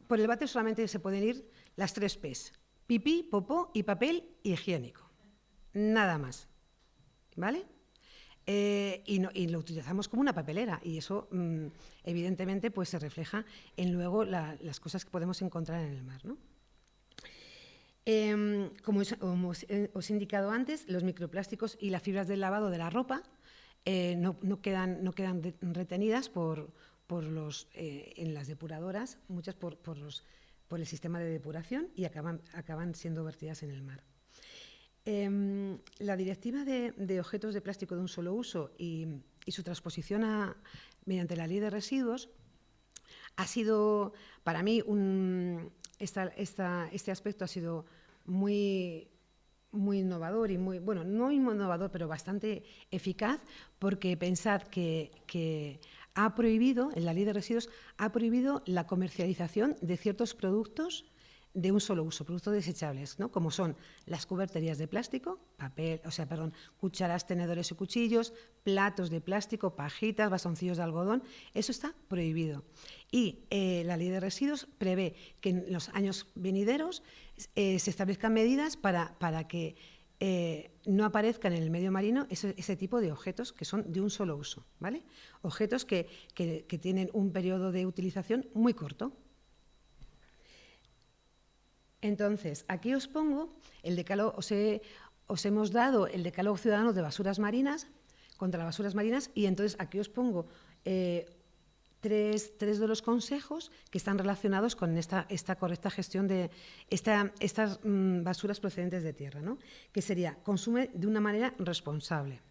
Por el váter solamente se pueden ir las 3 P's: pipí, popó y papel higiénico. Nada más, ¿vale? Y lo utilizamos como una papelera y eso, evidentemente, pues se refleja en luego las cosas que podemos encontrar en el mar, ¿no? Como os he indicado antes, los microplásticos y las fibras del lavado de la ropa no quedan retenidas en las depuradoras, muchas por el sistema de depuración, y acaban siendo vertidas en el mar. La Directiva de Objetos de Plástico de un Solo Uso y su transposición mediante la Ley de Residuos ha sido, para mí, este aspecto ha sido muy innovador y bueno, no innovador, pero bastante eficaz, porque pensad que ha prohibido, en la Ley de Residuos, ha prohibido la comercialización de ciertos productos de un solo uso, productos desechables, ¿no? Como son las cuberterías de plástico, cucharas, tenedores y cuchillos, platos de plástico, pajitas, bastoncillos de algodón. Eso está prohibido. Y la Ley de Residuos prevé que en los años venideros se establezcan medidas para que no aparezcan en el medio marino ese tipo de objetos que son de un solo uso, ¿vale? Objetos que tienen un periodo de utilización muy corto. Entonces, aquí os pongo el decálogo, os hemos dado el decálogo ciudadano de basuras marinas, contra las basuras marinas, y entonces aquí os pongo tres de los consejos que están relacionados con esta correcta gestión de estas basuras procedentes de tierra, ¿no? Que sería: consume de una manera responsable.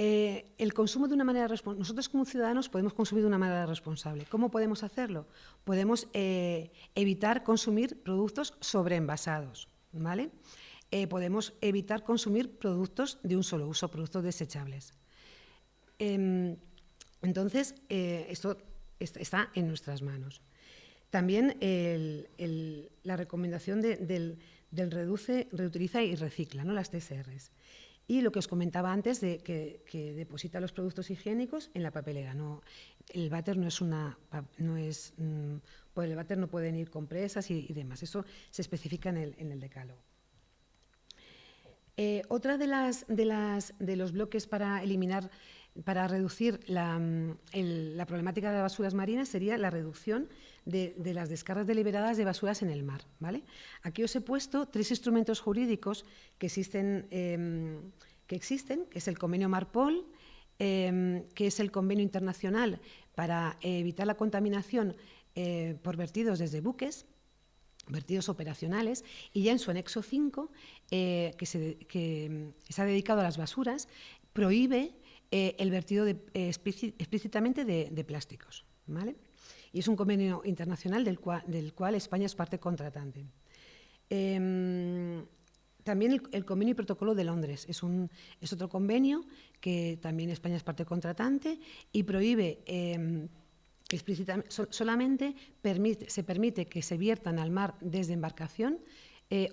El consumo de una manera responsable. Nosotros como ciudadanos podemos consumir de una manera responsable. ¿Cómo podemos hacerlo? Podemos evitar consumir productos sobreenvasados, ¿vale? Podemos evitar consumir productos de un solo uso, productos desechables. Entonces, esto está en nuestras manos. También la recomendación del reduce, reutiliza y recicla, ¿no? Las TSRs. Y lo que os comentaba antes de que deposita los productos higiénicos en la papelera. No, el váter por el váter no pueden ir compresas y demás. Eso se especifica en el decálogo. Otra de los bloques para reducir la problemática de las basuras marinas sería la reducción de las descargas deliberadas de basuras en el mar, ¿vale? Aquí os he puesto 3 instrumentos jurídicos que existen, que es el convenio Marpol, que es el convenio internacional para evitar la contaminación por vertidos desde buques, vertidos operacionales, y ya en su anexo 5, que está dedicado a las basuras, prohíbe el vertido explícitamente de plásticos, ¿vale? Y es un convenio internacional del cual España es parte contratante. También el convenio y protocolo de Londres es otro convenio que también España es parte contratante y prohíbe explícitamente, solamente se permite que se viertan al mar desde embarcación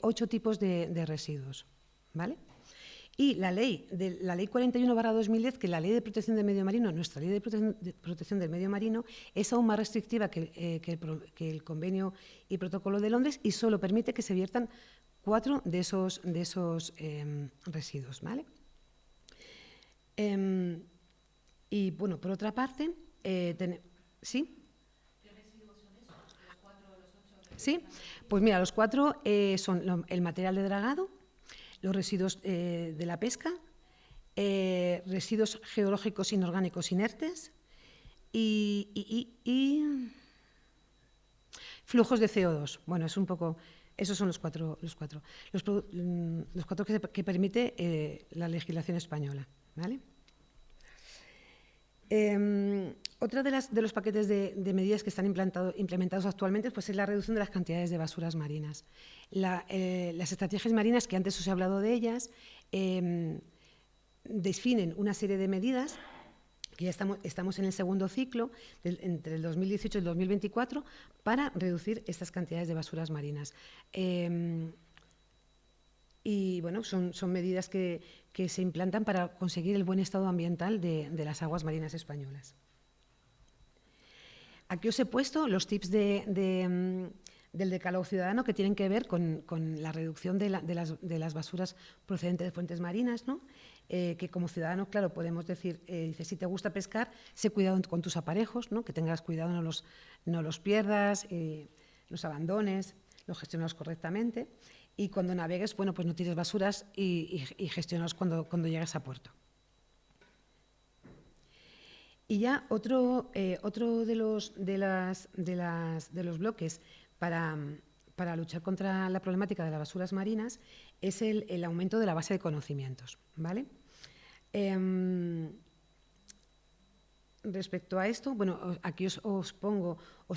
8 tipos de residuos, ¿vale? Y la ley 41/2010, que es la ley de protección del medio marino, nuestra ley de protección del medio marino, es aún más restrictiva que el convenio y protocolo de Londres y solo permite que se viertan 4 de esos residuos, ¿vale? Y bueno, por otra parte, ¿sí? ¿Qué residuos son esos? ¿Los 4 o los 8? Sí, pues mira, los 4 son el material de dragado, los residuos de la pesca, residuos geológicos inorgánicos inertes y flujos de CO2. Bueno, es un poco... Esos son los cuatro que permite la legislación española, ¿vale? Otra de los paquetes de medidas que están implementados actualmente pues es la reducción de las cantidades de basuras marinas. Las estrategias marinas, que antes os he hablado de ellas, definen una serie de medidas que ya estamos en el segundo ciclo, entre el 2018 y el 2024, para reducir estas cantidades de basuras marinas. Y bueno, son medidas que se implantan para conseguir el buen estado ambiental de las aguas marinas españolas. Aquí os he puesto los tips del decálogo ciudadano que tienen que ver con la reducción de las basuras procedentes de fuentes marinas, ¿no? Que como ciudadanos, claro, podemos decir, si te gusta pescar, sé cuidado con tus aparejos, ¿no? Que tengas cuidado, no los pierdas, los abandones, los gestionados correctamente. Y cuando navegues, bueno, pues no tires basuras y gestionalos cuando llegues a puerto. Y ya otro de los bloques para luchar contra la problemática de las basuras marinas es el aumento de la base de conocimientos, ¿vale? Respecto a esto, bueno, aquí os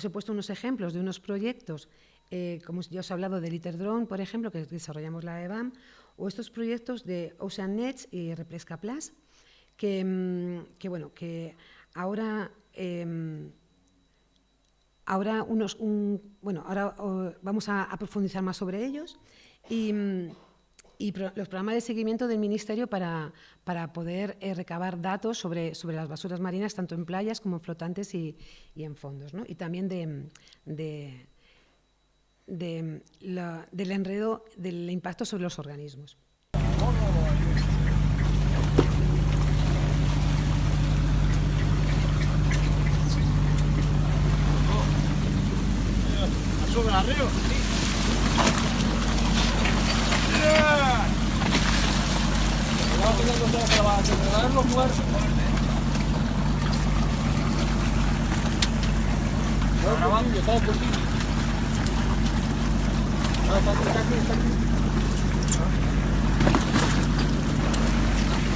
he puesto unos ejemplos de unos proyectos, como ya os he hablado del ITER Drone, por ejemplo, que desarrollamos la EBAM, o estos proyectos de Ocean Nets y Represca Plus, que ahora vamos a profundizar más sobre ellos y los programas de seguimiento del Ministerio para poder recabar datos sobre las basuras marinas, tanto en playas como en flotantes y en fondos, ¿no? Y también del enredo, del impacto sobre los organismos. ¿Sube arriba? Grabando, todo por ti. Está aquí.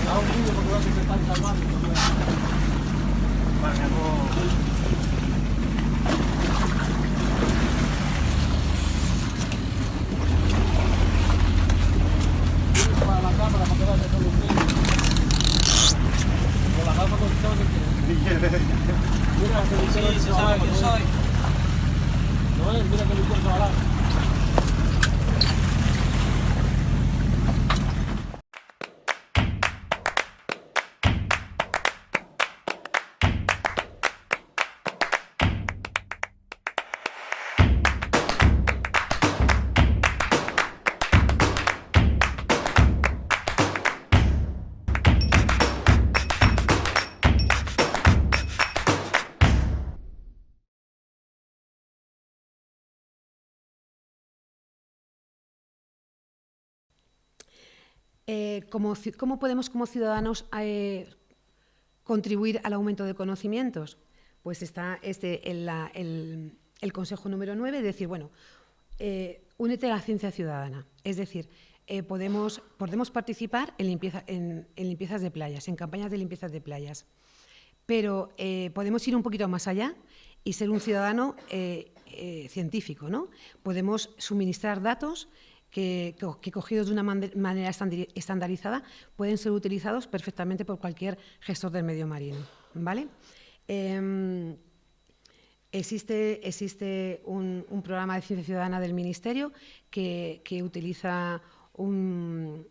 Hago un vídeo porque veo que se están salvando. Vale, para la cámara, para que veas todos los vídeos. Con la gafas con todo que quieres. Sí, se sabe quién soy. No es, mira que licor se va a dar. ¿Cómo podemos como ciudadanos contribuir al aumento de conocimientos? Pues está el consejo número 9, es decir, bueno, únete a la ciencia ciudadana. Es decir, podemos participar en limpiezas de playas, en campañas de limpiezas de playas, pero podemos ir un poquito más allá y ser un ciudadano científico, ¿no? Podemos suministrar datos que cogidos de una manera estandarizada pueden ser utilizados perfectamente por cualquier gestor del medio marino, ¿vale? Existe un programa de ciencia ciudadana del Ministerio que utiliza un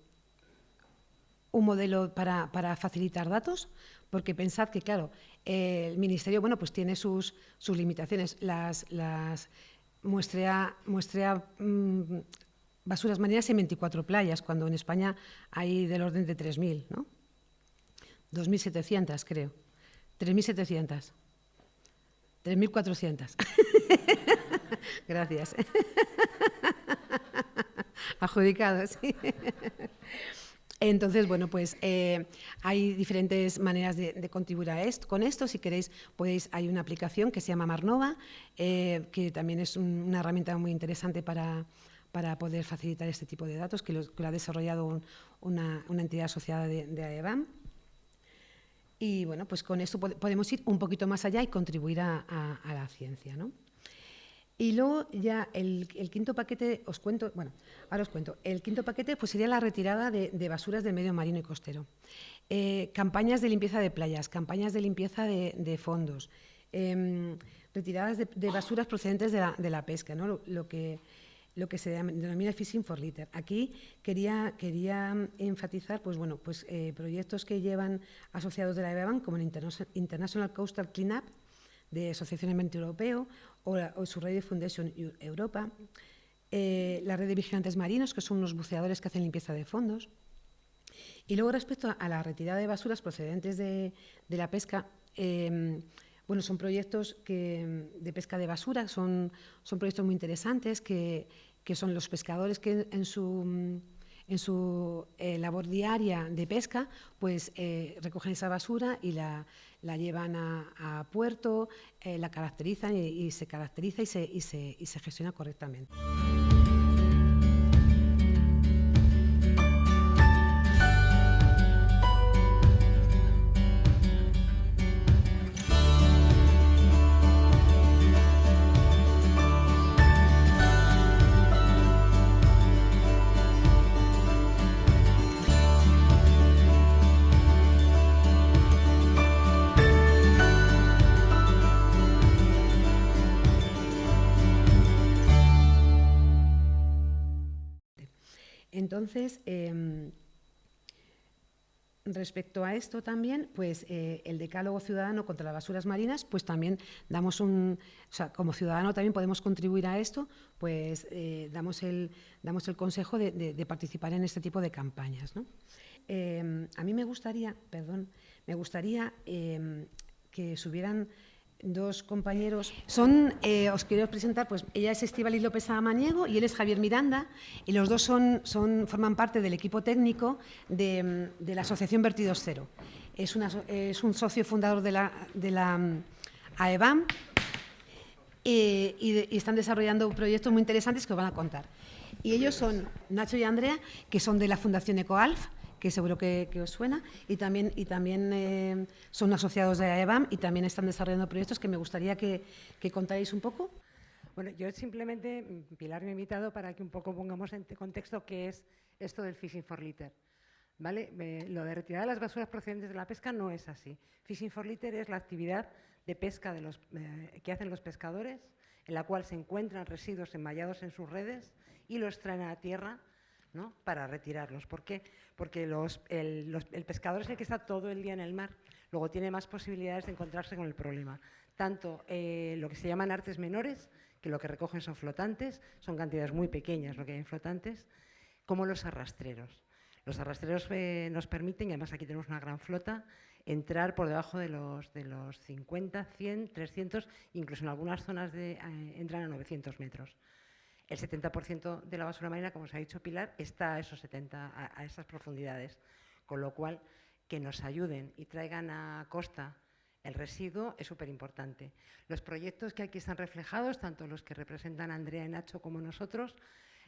modelo para facilitar datos, porque pensad que, claro, el Ministerio pues tiene sus limitaciones. Muestrea basuras marinas en 24 playas, cuando en España hay del orden de 3.000, ¿no? 2.700, creo. 3.700. 3.400. Gracias. Adjudicado, sí. Entonces, bueno, pues hay diferentes maneras de contribuir con esto. Si queréis, hay una aplicación que se llama Marnova, que también es una herramienta muy interesante para poder facilitar este tipo de datos, que lo ha desarrollado una entidad asociada de AEBAM. Y bueno, pues con esto podemos ir un poquito más allá y contribuir a la ciencia, ¿no? Y luego ya el quinto paquete, ahora os cuento. El quinto paquete pues sería la retirada de basuras del medio marino y costero. Campañas de limpieza de playas, campañas de limpieza de fondos, retiradas de basuras procedentes de la pesca, ¿no? Lo que se denomina Fishing for Litter. Aquí quería enfatizar proyectos que llevan asociados de la AEBAM, como el International Coastal Cleanup de Asociación Ambiente Europeo o su red de Foundation Europa, la red de vigilantes marinos, que son unos buceadores que hacen limpieza de fondos. Y luego, respecto a la retirada de basuras procedentes de la pesca, son proyectos de pesca de basura, son proyectos muy interesantes que son los pescadores que en su labor diaria de pesca pues recogen esa basura y la llevan a puerto, la caracterizan y se caracteriza y se gestiona correctamente. Entonces, respecto a esto también, pues el decálogo ciudadano contra las basuras marinas, pues también damos como ciudadano también podemos contribuir a esto, pues damos el consejo de participar en este tipo de campañas, ¿no? A mí me gustaría que subieran dos compañeros. Os quiero presentar, pues ella es Estíbaliz López Samaniego y él es Javier Miranda, y los dos forman parte del equipo técnico de la Asociación Vertidos Cero. Es un socio fundador de la AEBAM y están desarrollando proyectos muy interesantes que os van a contar. Y ellos son Nacho y Andrea, que son de la Fundación Ecoalf, que seguro que os suena, y también son asociados de AEBAM y también están desarrollando proyectos que me gustaría que contarais un poco. Bueno, yo simplemente, Pilar me ha invitado para que un poco pongamos en contexto qué es esto del Fishing for Litter. ¿vale? Lo de retirar las basuras procedentes de la pesca no es así. Fishing for Litter es la actividad de pesca que hacen los pescadores, en la cual se encuentran residuos enmallados en sus redes y los traen a la tierra, ¿no?, para retirarlos. ¿Por qué? Porque el pescador es el que está todo el día en el mar, luego tiene más posibilidades de encontrarse con el problema. Tanto lo que se llaman artes menores, que lo que recogen son flotantes, son cantidades muy pequeñas lo que hay en flotantes, como los arrastreros. Los arrastreros nos permiten, y además aquí tenemos una gran flota, entrar por debajo de los 50, 100, 300, incluso en algunas zonas entran a 900 metros. El 70% de la basura marina, como os ha dicho Pilar, está a esas profundidades, con lo cual que nos ayuden y traigan a costa el residuo es súper importante. Los proyectos que aquí están reflejados, tanto los que representan a Andrea y Nacho como nosotros,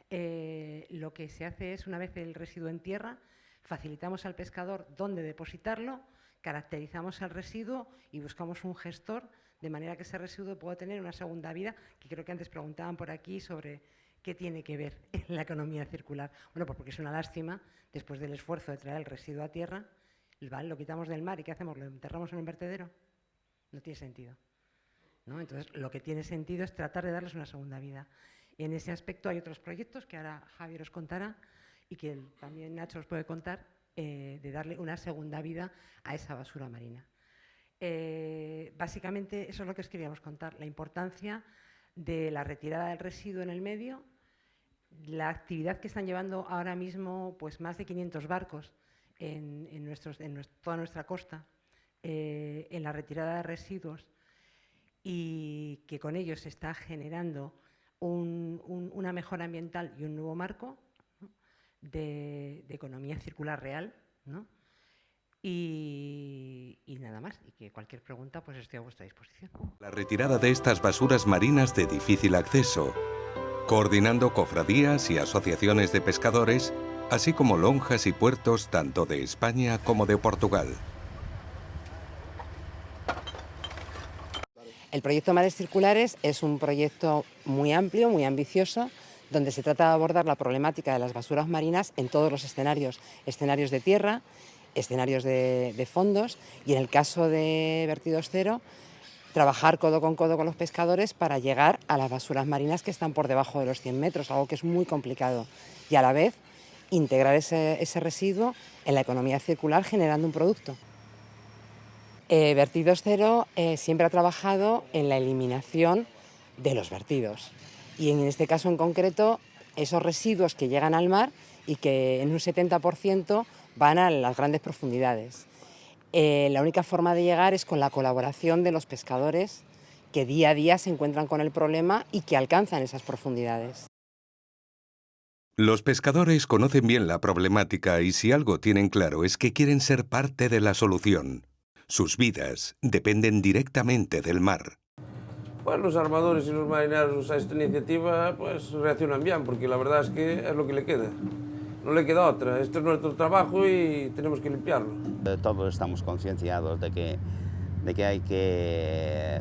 lo que se hace es, una vez el residuo en tierra, facilitamos al pescador dónde depositarlo, caracterizamos el residuo y buscamos un gestor, de manera que ese residuo pueda tener una segunda vida, que creo que antes preguntaban por aquí sobre qué tiene que ver en la economía circular. Bueno, pues porque es una lástima, después del esfuerzo de traer el residuo a tierra, ¿vale?, lo quitamos del mar y ¿qué hacemos? ¿Lo enterramos en un vertedero? No tiene sentido, ¿no? Entonces, lo que tiene sentido es tratar de darles una segunda vida. Y en ese aspecto hay otros proyectos que ahora Javier os contará y que también Nacho os puede contar, de darle una segunda vida a esa basura marina. Básicamente eso es lo que os queríamos contar, la importancia de la retirada del residuo en el medio, la actividad que están llevando ahora mismo pues más de 500 barcos en toda nuestra costa, en la retirada de residuos, y que con ello se está generando una mejora ambiental y un nuevo marco, ¿no?, de economía circular real, ¿no? Y nada más, y que cualquier pregunta pues estoy a vuestra disposición. La retirada de estas basuras marinas de difícil acceso, coordinando cofradías y asociaciones de pescadores, así como lonjas y puertos tanto de España como de Portugal. El proyecto Mares Circulares es un proyecto muy amplio, muy ambicioso, donde se trata de abordar la problemática de las basuras marinas en todos los escenarios, escenarios de tierra, escenarios de fondos, y en el caso de Vertidos Cero, trabajar codo con los pescadores para llegar a las basuras marinas que están por debajo de los 100 metros, algo que es muy complicado, y a la vez integrar ese residuo en la economía circular generando un producto. Vertidos Cero siempre ha trabajado en la eliminación de los vertidos, y en este caso en concreto esos residuos que llegan al mar y que en un 70% van a las grandes profundidades. La única forma de llegar es con la colaboración de los pescadores que día a día se encuentran con el problema y que alcanzan esas profundidades. Los pescadores conocen bien la problemática y si algo tienen claro es que quieren ser parte de la solución. Sus vidas dependen directamente del mar. Pues los armadores y los marineros a esta iniciativa pues reaccionan bien, porque la verdad es que es lo que le queda. No le queda otra, este es nuestro trabajo y tenemos que limpiarlo. Todos estamos concienciados de que hay que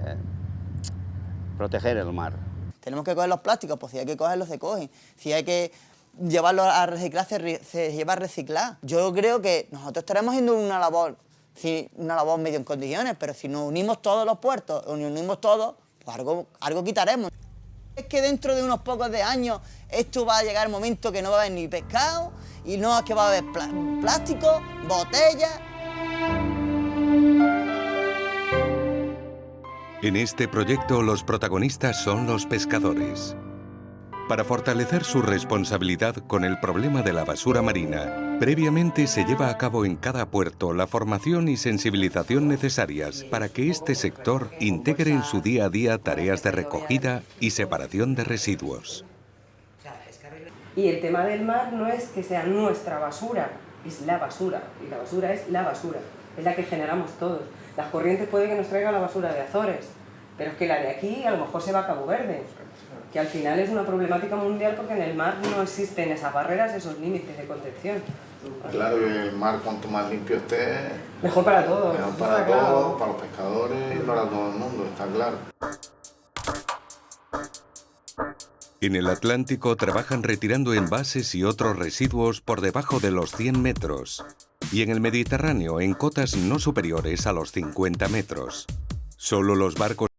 proteger el mar. Tenemos que coger los plásticos, pues si hay que cogerlos se cogen, si hay que llevarlos a reciclar se lleva a reciclar. Yo creo que nosotros estaremos haciendo una labor medio en condiciones, pero si nos unimos todos los puertos, o nos unimos todos, pues algo quitaremos. Es que dentro de unos pocos de años esto va a llegar el momento que no va a haber ni pescado y no es que va a haber plástico, botellas. En este proyecto los protagonistas son los pescadores. Para fortalecer su responsabilidad con el problema de la basura marina, previamente se lleva a cabo en cada puerto la formación y sensibilización necesarias para que este sector integre en su día a día tareas de recogida y separación de residuos. Y el tema del mar no es que sea nuestra basura, es la basura, y la basura es la basura, es la que generamos todos. Las corrientes puede que nos traigan la basura de Azores, pero es que la de aquí a lo mejor se va a Cabo Verde, que al final es una problemática mundial porque en el mar no existen esas barreras, esos límites de contención. Claro, y el mar cuanto más limpio esté, mejor para todos. Mejor para todos, para los pescadores y para todo el mundo, está claro. En el Atlántico trabajan retirando envases y otros residuos por debajo de los 100 metros. Y en el Mediterráneo en cotas no superiores a los 50 metros. Solo los barcos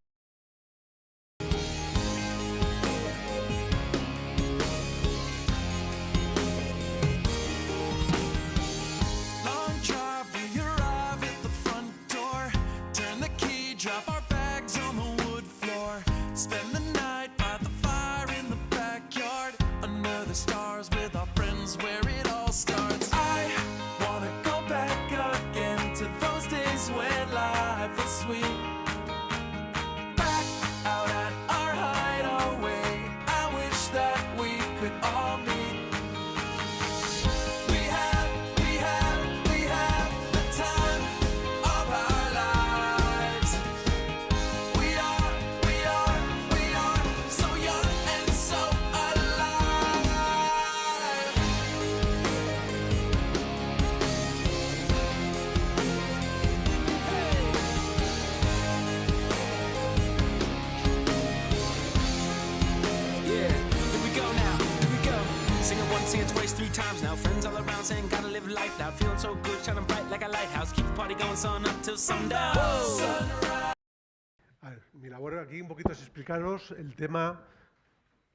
Mi labor aquí un poquito es explicaros el tema.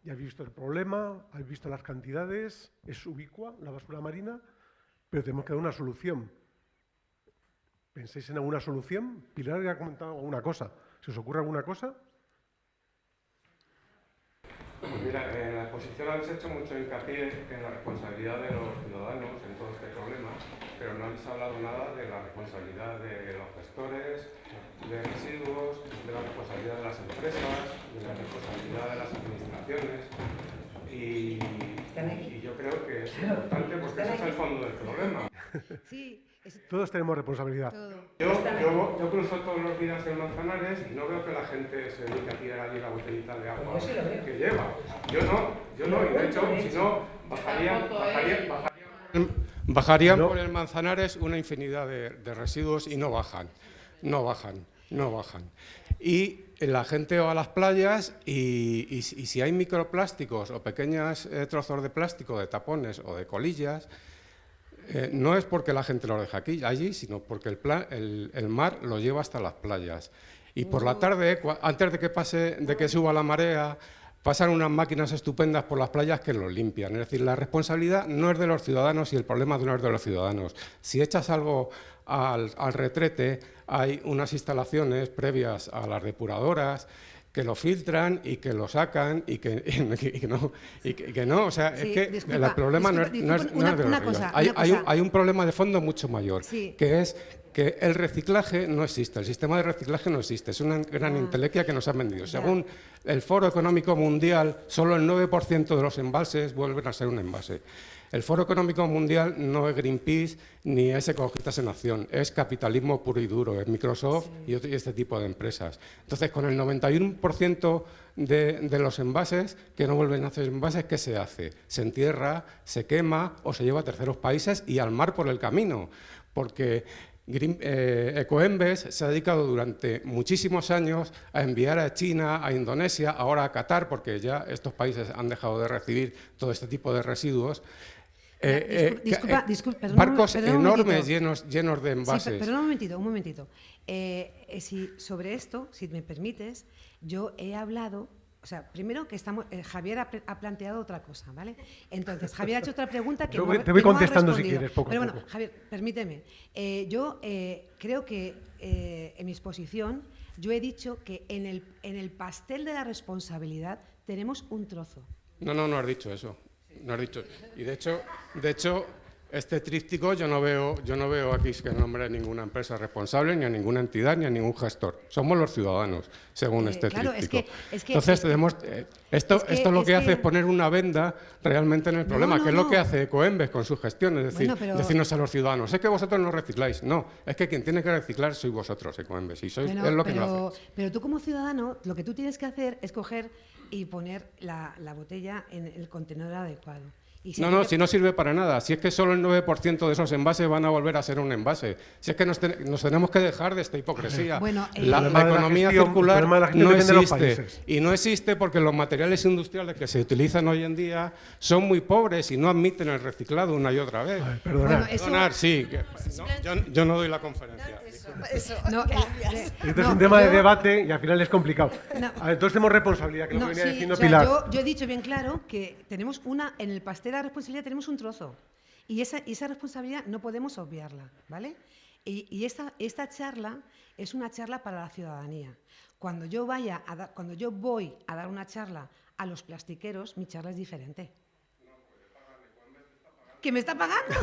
Ya habéis visto el problema, habéis visto las cantidades, es ubicua la basura marina, pero tenemos que dar una solución. ¿Pensáis en alguna solución? Pilar ya ha comentado alguna cosa. ¿Se os ocurre alguna cosa? Pues mira, en la exposición habéis hecho mucho hincapié en la responsabilidad de los ciudadanos en todo este problema, pero no habéis hablado nada de la responsabilidad de los gestores de residuos, de la responsabilidad de las empresas, de la responsabilidad de las administraciones. Y yo creo que es importante porque ese es el fondo del problema. Sí. Todos tenemos responsabilidad. Yo cruzo todos los días en Manzanares y no veo que la gente se dedique a tirar allí la botellita de agua que lleva. Yo no, y de hecho, si no, bajarían por el Manzanares una infinidad de residuos y no bajan. Y la gente va a las playas y si hay microplásticos o pequeños trozos de plástico, de tapones o de colillas, no es porque la gente lo deja allí, sino porque el mar lo lleva hasta las playas. Y por la tarde, antes de que suba la marea, pasan unas máquinas estupendas por las playas que lo limpian. Es decir, la responsabilidad no es de los ciudadanos y el problema no es de los ciudadanos. Si echas algo al retrete, hay unas instalaciones previas a las depuradoras que lo filtran y que lo sacan y que no, o sea, sí, es que el problema no es de los ríos. Hay un problema de fondo mucho mayor, sí, que es que el reciclaje no existe, el sistema de reciclaje no existe, es una gran entelequia que nos han vendido. Según el Foro Económico Mundial, solo el 9% de los embalses vuelven a ser un envase. El Foro Económico Mundial no es Greenpeace ni es Ecologistas en Acción, es capitalismo puro y duro, es Microsoft y este tipo de empresas. Entonces, con el 91% de los envases que no vuelven a hacer envases, ¿qué se hace? Se entierra, se quema o se lleva a terceros países y al mar por el camino, porque Ecoembes se ha dedicado durante muchísimos años a enviar a China, a Indonesia, ahora a Qatar, porque ya estos países han dejado de recibir todo este tipo de residuos. Barcos enormes llenos de envases. Sí, perdón un momentito. Sobre esto, si me permites, yo he hablado. O sea, primero que Javier ha planteado otra cosa, ¿vale? Entonces, Javier ha hecho otra pregunta que te voy contestando si quieres, poco a poco. Pero bueno, Javier, permíteme. Yo creo que en mi exposición yo he dicho que en el pastel de la responsabilidad tenemos un trozo. No has dicho eso. No has dicho. Y de hecho, este tríptico yo no veo aquí que nombre a ninguna empresa responsable, ni a ninguna entidad, ni a ningún gestor. Somos los ciudadanos, según este tríptico. Entonces, esto lo que hace es poner una venda realmente en el problema, que es lo que hace Ecoembes con su gestión, es decir, decirnos a los ciudadanos, es que vosotros no recicláis. No, es que quien tiene que reciclar sois vosotros, Ecoembes, y es lo que no hacéis. Pero tú como ciudadano, lo que tú tienes que hacer es coger y poner la botella en el contenedor adecuado. Y si No, si no sirve para nada. Si es que solo el 9% de esos envases van a volver a ser un envase. Si es que nos tenemos que dejar de esta hipocresía. Bueno, la economía circular no existe. Y no existe porque los materiales industriales que se utilizan hoy en día son muy pobres y no admiten el reciclado una y otra vez. Perdonar. Sí. Yo no doy la conferencia. Esto es un tema de debate y al final es complicado. A ver, todos tenemos responsabilidad, que es lo que venía diciendo Pilar. Yo he dicho bien claro que tenemos en el pastel de la responsabilidad tenemos un trozo. Y esa responsabilidad no podemos obviarla, ¿vale? Y esta charla es una charla para la ciudadanía. Cuando yo voy a dar una charla a los plastiqueros, mi charla es diferente. ¿Que me está pagando?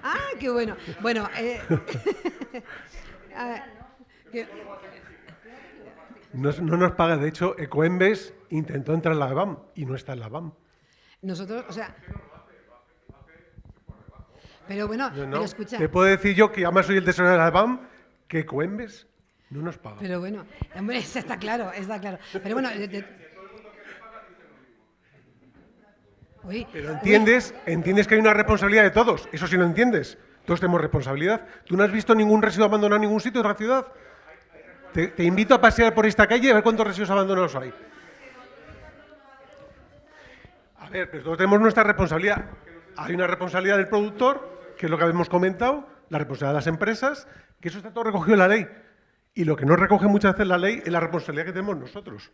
¡Ah, qué bueno! Bueno, no nos paga. De hecho, Ecoembes intentó entrar en la BAM y no está en la BAM. Nosotros, o sea... Pero bueno, pero escucha... Te puedo decir yo, que además soy el tesorero de la BAM, que Ecoembes no nos paga. Pero bueno, hombre, está claro. Pero bueno... Pero entiendes que hay una responsabilidad de todos. Eso sí lo entiendes. Todos tenemos responsabilidad. ¿Tú no has visto ningún residuo abandonado en ningún sitio de la ciudad? Te invito a pasear por esta calle y a ver cuántos residuos abandonados hay. A ver, pero todos tenemos nuestra responsabilidad. Hay una responsabilidad del productor, que es lo que habíamos comentado, la responsabilidad de las empresas, que eso está todo recogido en la ley. Y lo que no recoge muchas veces la ley es la responsabilidad que tenemos nosotros.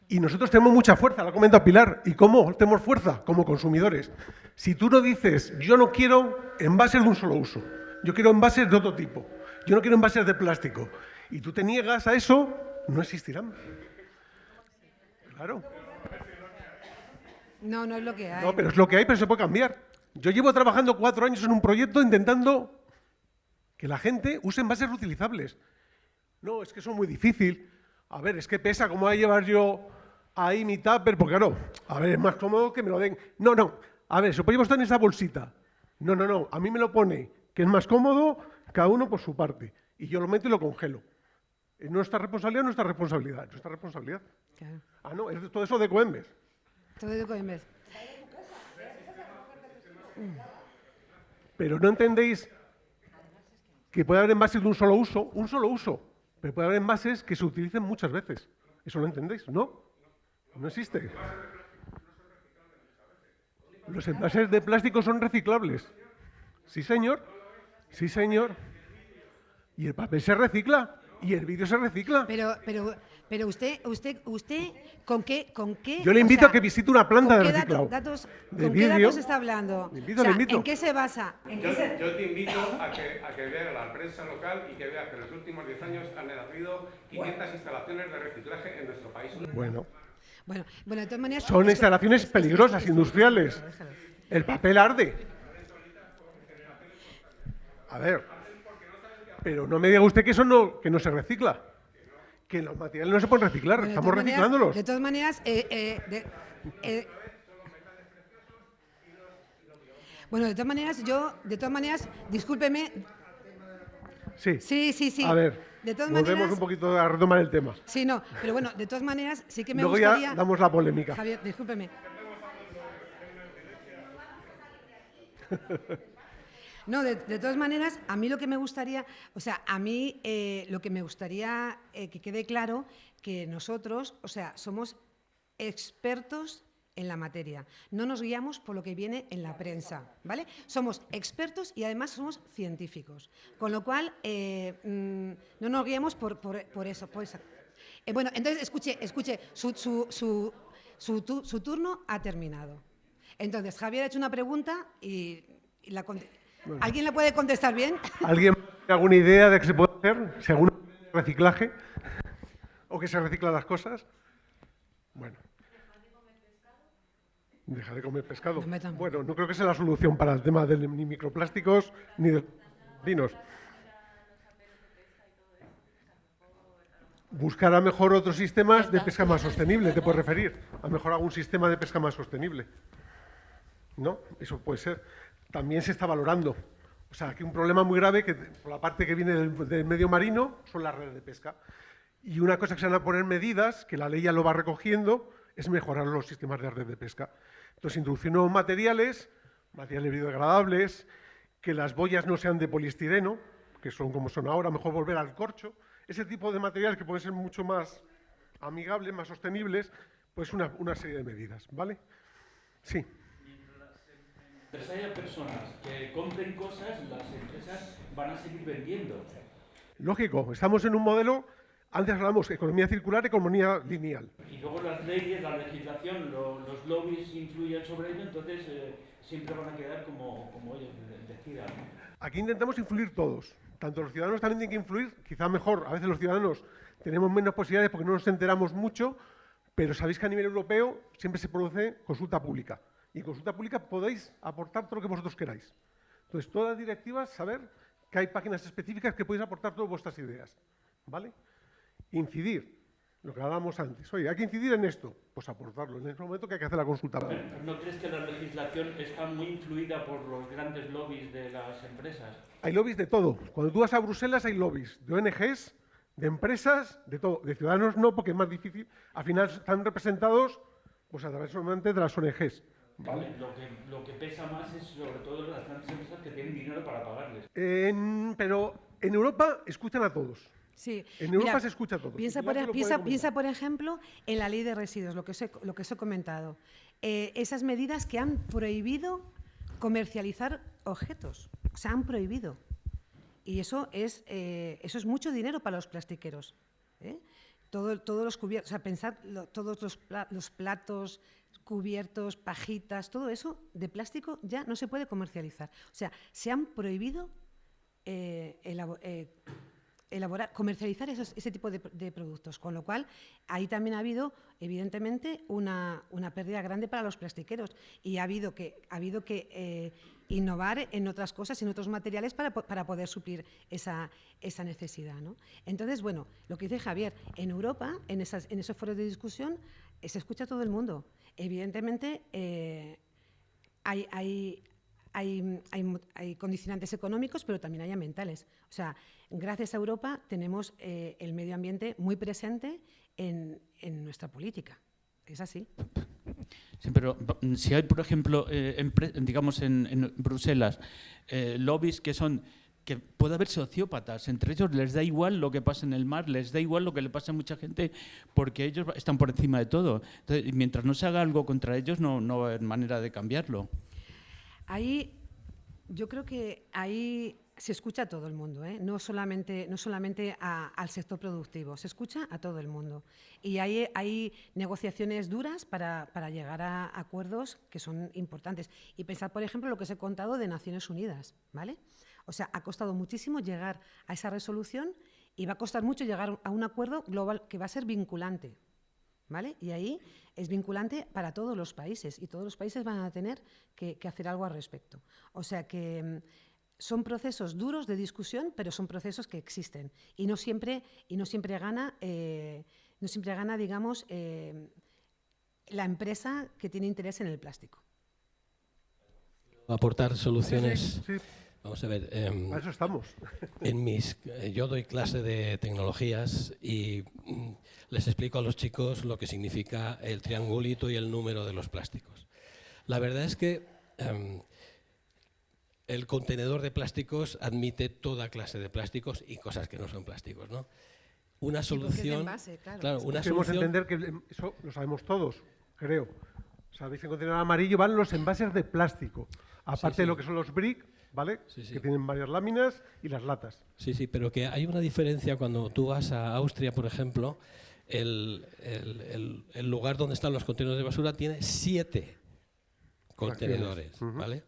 Y nosotros tenemos mucha fuerza, lo ha comentado Pilar. ¿Y cómo tenemos fuerza? Como consumidores. Si tú no dices, yo no quiero envases de un solo uso, yo quiero envases de otro tipo, yo no quiero envases de plástico, y tú te niegas a eso, no existirán. Claro. No es lo que hay. No, pero es lo que hay, pero se puede cambiar. Yo llevo trabajando 4 años en un proyecto intentando que la gente use envases reutilizables. No, es que eso es muy difícil. A ver, es que pesa, ¿cómo voy a llevar yo ahí mi tupper? Porque claro, a ver, es más cómodo que me lo den. No, a ver, se puede llevar en esa bolsita. No, a mí me lo pone, que es más cómodo, cada uno por su parte. Y yo lo meto y lo congelo. ¿Es nuestra responsabilidad o nuestra responsabilidad? Nuestra responsabilidad. Claro. No, es todo eso de Ecoembes. Todo de Ecoembes. Pero no entendéis que puede haber envases de un solo uso, pero puede haber envases que se utilicen muchas veces. ¿Eso lo entendéis? ¿No? No existe. Los envases de plástico son reciclables. Sí, señor. Sí, señor. Y el papel se recicla. Y el vidrio se recicla. Pero usted ¿con qué? Yo le invito a que visite una planta de reciclado. ¿Con qué datos está hablando? Le invito. ¿En qué se basa? Yo te invito a que veas la prensa local y que veas que en los últimos 10 años han habido 500 instalaciones de reciclaje en nuestro país. Bueno, de todas maneras... Son instalaciones peligrosas, industriales. El papel arde. A ver... Pero no me diga usted que eso no se recicla. Que los materiales no se pueden reciclar, bueno, estamos reciclándolos. De todas maneras, discúlpeme. Sí. A ver, de todas volvemos maneras, un poquito a retomar el tema. Sí, no, pero bueno, de todas maneras, sí que me Luego gustaría... ya damos la polémica. Javier, discúlpeme. No, de todas maneras, a mí lo que me gustaría, lo que me gustaría que quede claro que nosotros, somos expertos en la materia. No nos guiamos por lo que viene en la prensa, ¿vale? Somos expertos y además somos científicos, con lo cual no nos guiamos por eso. Bueno, entonces escuche, su turno ha terminado. Entonces, Javier ha hecho una pregunta y bueno. ¿Alguien la puede contestar bien? ¿Alguien tiene alguna idea de qué se puede hacer? ¿Según reciclaje? ¿O que se reciclan las cosas? Bueno. ¿Deja de comer pescado? Bueno, no creo que sea la solución para el tema de ni microplásticos ni de vinos. Buscar a mejor otros sistemas de pesca más sostenible, te puedes referir. A mejor algún sistema de pesca más sostenible. ¿No? Eso puede ser. También se está valorando. O sea, aquí un problema muy grave que por la parte que viene del medio marino son las redes de pesca. Y una cosa que se van a poner medidas, que la ley ya lo va recogiendo, es mejorar los sistemas de red de pesca. Entonces, introducir nuevos materiales biodegradables, que las boyas no sean de poliestireno, que son como son ahora, mejor volver al corcho. Ese tipo de materiales que pueden ser mucho más amigables, más sostenibles, pues una serie de medidas, ¿vale? Sí. Mientras haya personas que compren cosas, las empresas van a seguir vendiendo. Lógico, estamos en un modelo, antes hablamos de economía circular, economía lineal. Y luego las leyes, la legislación, los lobbies influyen sobre ello, entonces siempre van a quedar como ellos decidan, ¿no? Aquí intentamos influir todos, tanto los ciudadanos también tienen que influir, quizá mejor, a veces los ciudadanos tenemos menos posibilidades porque no nos enteramos mucho, pero sabéis que a nivel europeo siempre se produce consulta pública. Y en consulta pública podéis aportar todo lo que vosotros queráis. Entonces, todas las directivas, saber que hay páginas específicas que podéis aportar todas vuestras ideas, ¿vale? Incidir, lo que hablábamos antes. Oye, hay que incidir en esto, pues aportarlo en ese momento que hay que hacer la consulta pública. ¿Pero no crees que la legislación está muy influida por los grandes lobbies de las empresas? Hay lobbies de todo. Cuando tú vas a Bruselas hay lobbies de ONGs, de empresas, de todo. De ciudadanos no, porque es más difícil. Al final están representados pues a través solamente de las ONGs. ¿Vale? Lo que pesa más es sobre todo las grandes empresas que tienen dinero para pagarles. Pero en Europa escuchan a todos. Sí. En Europa se escucha a todos. Piensa, por ejemplo, en la ley de residuos, lo que os he comentado. Esas medidas que han prohibido comercializar objetos. Se han prohibido. Y eso es mucho dinero para los plastiqueros. Todos los cubiertos, o sea, pensad, todos los platos, cubiertos, pajitas, todo eso de plástico ya no se puede comercializar. O sea, se han prohibido comercializar ese tipo de productos, con lo cual ahí también ha habido, evidentemente, una pérdida grande para los plastiqueros y ha habido que innovar en otras cosas, en otros materiales para poder suplir esa necesidad, ¿no? Entonces, bueno, lo que dice Javier, en Europa, en esos foros de discusión, se escucha a todo el mundo. Evidentemente, hay condicionantes económicos, pero también hay ambientales. O sea, gracias a Europa tenemos el medio ambiente muy presente en nuestra política. Es así. Sí, pero si hay, por ejemplo, digamos en Bruselas, lobbies que puede haber sociópatas, entre ellos les da igual lo que pasa en el mar, les da igual lo que le pasa a mucha gente, porque ellos están por encima de todo. Entonces, mientras no se haga algo contra ellos, no va a haber manera de cambiarlo. Ahí, yo creo que ahí se escucha a todo el mundo, ¿eh? No solamente al sector productivo, se escucha a todo el mundo. Y hay negociaciones duras para llegar a acuerdos que son importantes. Y pensad, por ejemplo, lo que os he contado de Naciones Unidas, ¿vale? O sea, ha costado muchísimo llegar a esa resolución y va a costar mucho llegar a un acuerdo global que va a ser vinculante, ¿vale? Y ahí es vinculante para todos los países y todos los países van a tener que hacer algo al respecto. O sea que son procesos duros de discusión, pero son procesos que existen y no siempre gana, digamos, la empresa que tiene interés en el plástico. Aportar soluciones. Sí. Vamos a ver. Para eso estamos. Yo doy clase de tecnologías y les explico a los chicos lo que significa el triangulito y el número de los plásticos. La verdad es que el contenedor de plásticos admite toda clase de plásticos y cosas que no son plásticos, ¿no? Una solución. Claro, una Debemos solución. entender que eso lo sabemos todos, creo. Sabéis que en el contenedor amarillo van los envases de plástico, aparte de lo que son los brick, ¿vale? Que tienen varias láminas y las latas. Sí, pero que hay una diferencia cuando tú vas a Austria, por ejemplo, el lugar donde están los contenedores de basura tiene 7 contenedores, ¿vale?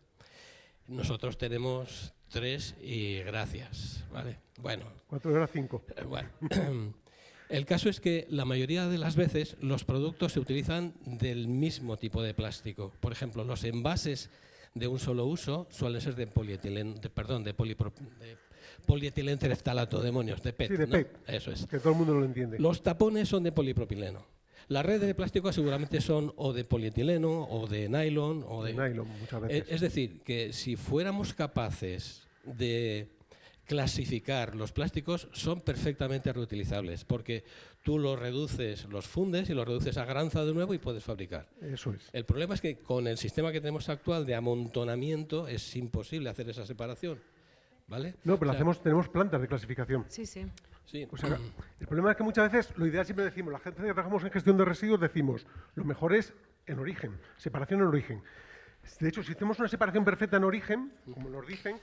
Nosotros tenemos 3 y gracias, ¿vale? Bueno. 4 horas 5. Bueno. El caso es que la mayoría de las veces los productos se utilizan del mismo tipo de plástico. Por ejemplo, los envases de un solo uso suelen ser de polietileno tereftalato, demonios, de PET. Sí, de PET. ¿No? Eso es. Que todo el mundo lo entiende. Los tapones son de polipropileno. Las redes de plástico seguramente son o de polietileno o de nylon. Nylon, muchas veces. Es decir, que si fuéramos capaces de clasificar. Los plásticos son perfectamente reutilizables porque tú los reduces, los fundes y los reduces a granza de nuevo y puedes fabricar. Eso es. El problema es que con el sistema que tenemos actual de amontonamiento es imposible hacer esa separación, ¿vale? No, pero O sea, tenemos plantas de clasificación. Sí, sí. Sí. O sea, el problema es que muchas veces, lo ideal siempre decimos, la gente que trabajamos en gestión de residuos decimos, lo mejor es en origen, separación en origen. De hecho, si hacemos una separación perfecta en origen, como nos dicen,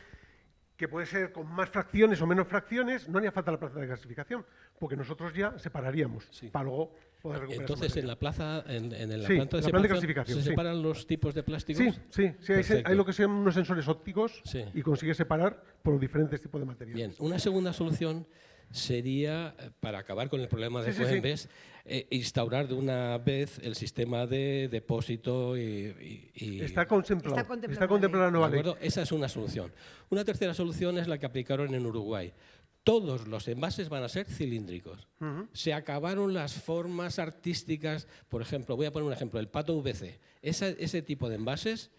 que puede ser con más fracciones o menos fracciones, no haría falta la planta de clasificación, porque nosotros ya separaríamos para luego poder recuperar. Entonces, en la plaza, en la sí, planta de la separación, clasificación, ¿se sí. separan los tipos de plásticos? Sí, hay lo que se llaman unos sensores ópticos Sí. y consigue separar por diferentes tipos de materiales. Bien, una segunda solución sería, para acabar con el problema de Coembes, instaurar de una vez el sistema de depósito y Está contemplado. Está contemplado la nueva ¿De ley. acuerdo? Esa es una solución. Una tercera solución es la que aplicaron en Uruguay. Todos los envases van a ser cilíndricos. Se acabaron las formas artísticas. Por ejemplo, voy a poner un ejemplo, el pato VC. Ese tipo de envases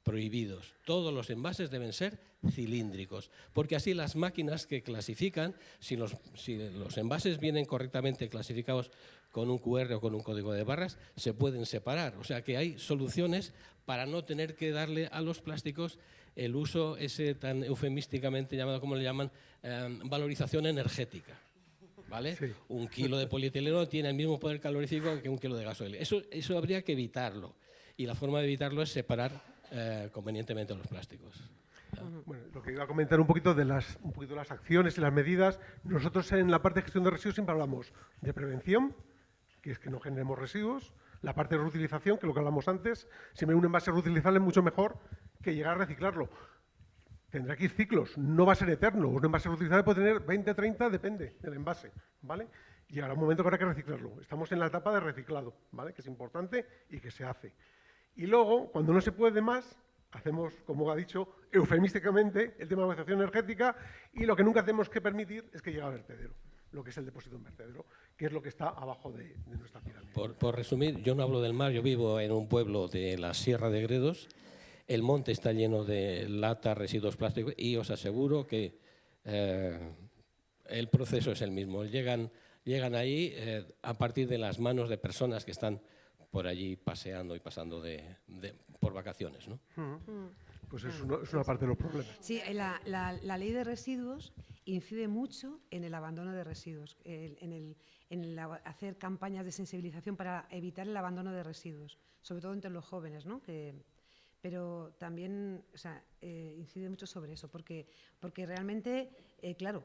prohibidos. Todos los envases deben ser cilíndricos, porque así las máquinas que clasifican, si los envases vienen correctamente clasificados con un QR o con un código de barras, se pueden separar. O sea que hay soluciones para no tener que darle a los plásticos el uso ese tan eufemísticamente llamado, como le llaman, valorización energética. ¿Vale? Sí. Un kilo de polietileno tiene el mismo poder calorífico que un kilo de gasoil. Eso habría que evitarlo. Y la forma de evitarlo es separar convenientemente los plásticos. Bueno, lo que iba a comentar un poquito de las acciones y las medidas. Nosotros en la parte de gestión de residuos siempre hablamos de prevención, que es que no generemos residuos, la parte de reutilización, que es lo que hablamos antes. Siempre un envase reutilizable es mucho mejor que llegar a reciclarlo. Tendrá que ir ciclos, no va a ser eterno. Un envase reutilizable puede tener 20, 30, depende del envase, ¿vale? Llegará un momento que habrá que reciclarlo. Estamos en la etapa de reciclado, ¿vale? Que es importante y que se hace. Y luego, cuando no se puede más, hacemos, como ha dicho, eufemísticamente, el tema de valorización energética, y lo que nunca tenemos que permitir es que llegue a vertedero, lo que es el depósito en vertedero, que es lo que está abajo de nuestra pirámide. Por resumir, yo no hablo del mar, yo vivo en un pueblo de la Sierra de Gredos. El monte está lleno de latas, residuos plásticos, y os aseguro que el proceso es el mismo. Llegan ahí a partir de las manos de personas que están por allí paseando y pasando por vacaciones, ¿no? Pues es una parte de los problemas. Sí, la ley de residuos incide mucho en el abandono de residuos, hacer campañas de sensibilización para evitar el abandono de residuos, sobre todo entre los jóvenes, ¿no? Pero también, o sea, incide mucho sobre eso, porque realmente, claro,